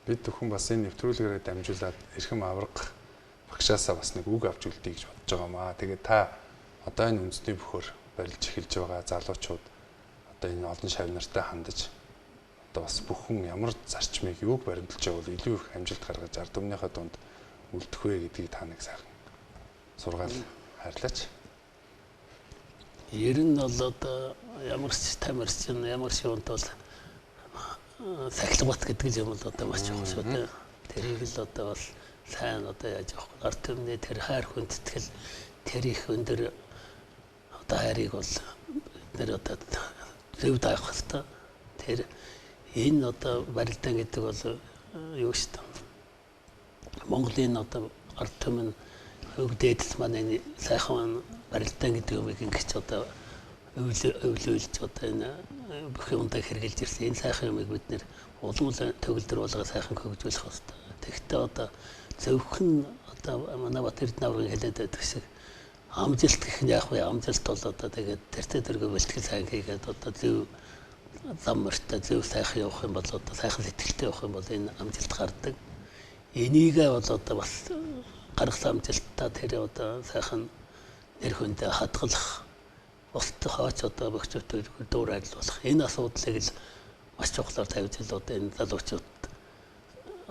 A: Бид бүхэн бас энэ нэвтрүүлгээрээ дамжуулаад эрхэм авраг багшаасаа бас нэг үг авч үлдээ гэж бодож байгаа маа. Тэгээд та одоо энэ үндэсний бөхөр барилж эхэлж байгаа залуучууд одоо энэ олон шавь нартай хандаж одоо бас бүхэн ямар зарчмыг юуг баримталж явал илүү их амжилт гаргаж ард түмнийхээ дунд үлдэх вэ гэдгийг та нэг сайхан сургаал хайрлаач.
B: Ер нь бол одоо ямар ч тамирч ямар ч юмд бол сахилбат гэдэг юм бол одоо маш чухал шүү дээ. Тэрийг л одоо бас сайн одоо яаж явах вэ? Ард түмний тэр хайр хүндэтгэл тэр их өндөр одоо хайрыг бол нэр одоо зөв даах хэрэгтэй. Тэр энэ одоо барилдаан гэдэг бол юу шүү дээ. Монголын одоо ард түмэн өвдөдс маань сайхан барилдаан гэдэг юмыг ингэж одоо өвлүүлж одоо энэ бүх юмдаа хэрэгжилж ирсэн. Энэ сайхан юмыг бид нэр улам төгөлдөр болгоо сайхан хөгжүүлэх хэрэгтэй. Тэгэхдээ одоо зөвхөн одоо манай Батэрдэн аврагын хэлээд байдаг шиг амжилт гэх нь яах вэ? Амжилт бол одоо тэгээд тэртээ тэргээ бэлтгэл сайн хийгээд одоо зөв зам мөртөө зөв сайхан явах юм бол одоо сайхан сэтгэлтэй явах юм бол энэ амжилт гардаг. Энийгээ бол одоо бас гаргасан амжилттай тэр одоо сайхан нэр хүндээ хадгалах бусдад хаач одоо бөхчөтөд дуур ажиллах энэ асуудлыг л маш чухлаар тавьж л одоо энэ залуучууд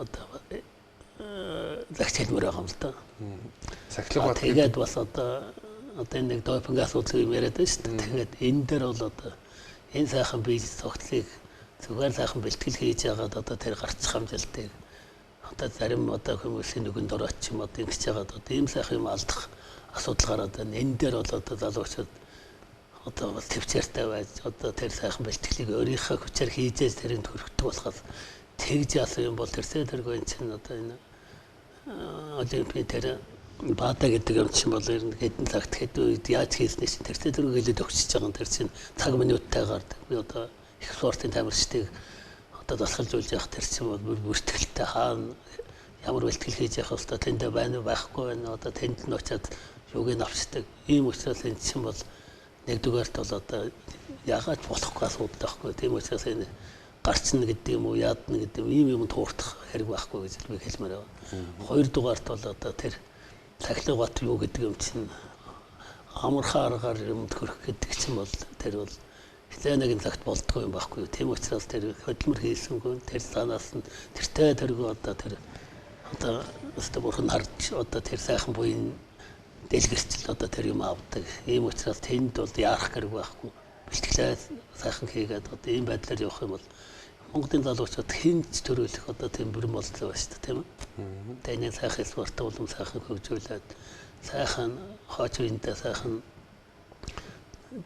B: одоо загч хэлмээр байгаа юм л да.
A: Сахилга бат
B: тэгээд бас одоо энэ нэг допинг асуудал юм яриад байна шүү дээ. Тэгээд энэ дээр бол одоо энэ сайхан бизнес тогтлыг зүгээр сайхан бэлтгэл хийж яагаад одоо тэр гарчих амжилтыг одоо зарим одоо хүмүүсийн нүгэнд ороод ч юм одоо ингэж яагаад одоо ийм сайхан юм алдах асуудал гараад байна. Энэ дээр бол одоо залуучууд одоо төвчээртэй байж одоо тэр сайхан бэлтгэлийг өөрийнхөө хүчээр хийжээс тэрэнд хүрэхдэг болохоос тэгж яасан юм бол тэрсээ тэргүй энэ чинь одоо энэ олимпийн тэр баата гэдэг юм чинь бол ер нь хэдэн цагт хэд үед яаж хийснээ чинь тэрсээ тэргүй хэлээд өгчөж байгаа юм тэр чинь цаг минуттай гардаг. Би одоо их спортын тамирчдыг одоо засгалжуулж явах тэр чинь бол бүртгэлтэй хаана ямар бэлтгэл хийж явах хэвээр тэндээ байна уу байхгүй байна одоо тэнд нь очиад юуг нь авчдаг. Ийм учраас энэ чинь бол нэгдүгээрт бол одоо яагаад болохгүй асуудал байхгүй. Тийм учраас энэ гарцна гэдэг юм уу, яадна гэдэг юм туурдах хэрэг байхгүй гэж би хэлмээр байна. Хоёрдугаарт бол одоо тэр тахилгат юу гэдэг юм чинь амархан аргаар юм төрөх гэдэг чинь бол тэр бол хилэнэгийн цагт болдгоо юм байхгүй. Тийм учраас тэр хөдөлмөр хийсэнгүй тэр санаас нь тэртэй тэргөө одоо тэр одоо бурхан харж одоо тэр сайхан буян дэлгэрчл одоо тэр юм авдаг. Ийм учраас тэнд бол яарах хэрэг байхгүй. Бэлтгэлээ сайхан хийгээд одоо ийм байдлаар явах юм бол Монголын залуучууд хинч төрүүлэх одоо тийм бүрэн болцоо байна шүү дээ, тийм үү? Тэний сайхан спорт болон сайхан хөгжүүлээд сайхан хооч үедээ сайхан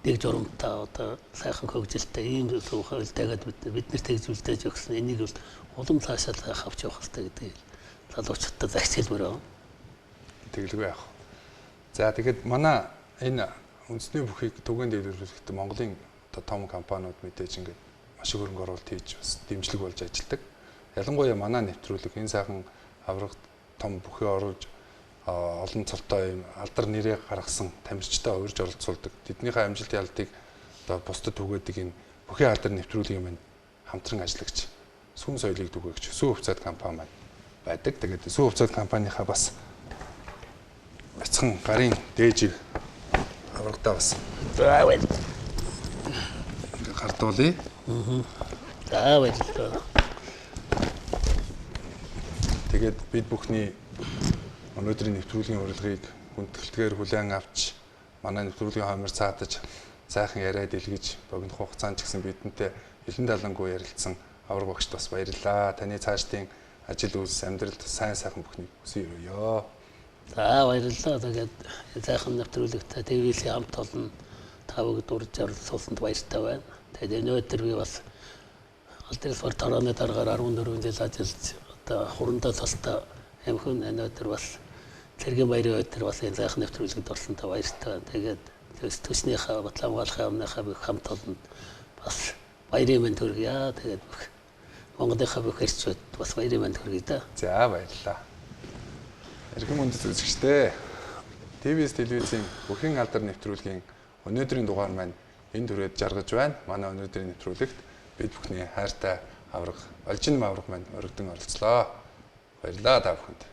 B: дэг журамтай одоо сайхан хөгжилтэй ийм зөвхөлтэйгээд бид нар тэгжүүлдэж өгсөн. Энийг бол улам цаашаа авч явах хэрэгтэй гэдэг залуучуудад захиалмаар байна.
A: Тэгэлгүй яах. За тэгэхэд манай энэ үндэсний бүхийг түгээн дэлгэрүүлэхэд Монголын одоо том компаниуд мэдээж ингээд маш их хөрөнгө оруулалт хийж бас дэмжлэг болж ажилладаг. Ялангуяа манай нэвтрүүлэг энэ сайхан авраг том бүхий оруулж олон цолтой юм алдар нэрээ гаргасан тамирчтай урьж оролцуулдаг. Тэднийхээ амжилт ялтыг одоо бусдад түгээдэг энэ бүхий алдар нэвтрүүлгийн маань хамтран ажиллагч Сүн соёлыг түгээгч Сүү хувьцаат компани маань байдаг. Тэгээд Сүү хувьцаат компанийхаа бас бяцхан гарын дээжийг аврагтаа бас
B: Заавал.
A: гардуулъя.
B: Заавал.
A: Тэгээд бид бүхний өнөөдрийн нэвтрүүлгийн урилгыг хүндэтгэлтэйгээр хүлээн авч манай нэвтрүүлгийн хоймор цаатаж сайхан яриад илгэж богино хугацаанд ч гэсэн бидэнтэй элен далангуй ярилцсан авраг багшд бас баярлалаа. Таны цаашдын ажил үйлс амьдралд сайн сайхан бүхнийг хүсье ёо.
B: За баярлалаа. Тэгээд сайхан нэвтрүүлэгтэй ТV-ийн хамт олон та бүгд урьж оролцуулсанд баяртай байна. Тэгээд өнөөдөр би бас аль дээр спорт орооны дараагаар 14 жил ажиллаж одоо хурандаа цолтой амхын өнөөдөр бас цэргийн баярын өдөр бас энэ сайхан нэвтрүүлэгт орсонтой баяртай байна. Тэгээд төснийхээ батлан хамгаалахын амныхаа бүх хамт олонд бас баярын мэнд хүргье. Тэгээд Монголынхаа бүх эрчүүд бас баярын мэнд хүргье да.
A: За баярлалаа. Эрхэм үндэс үзэгчдээ ТV-с телевизийн бүхэн алдар нэвтрүүлгийн өнөөдрийн дугаар маань энэ түрээд жаргаж байна. Манай өнөөдрийн нэвтрүүлэгт бид бүхний хайртай авраг Олжин авраг маань өргөдөн оролцлоо. Баярлалаа та бүхэнд.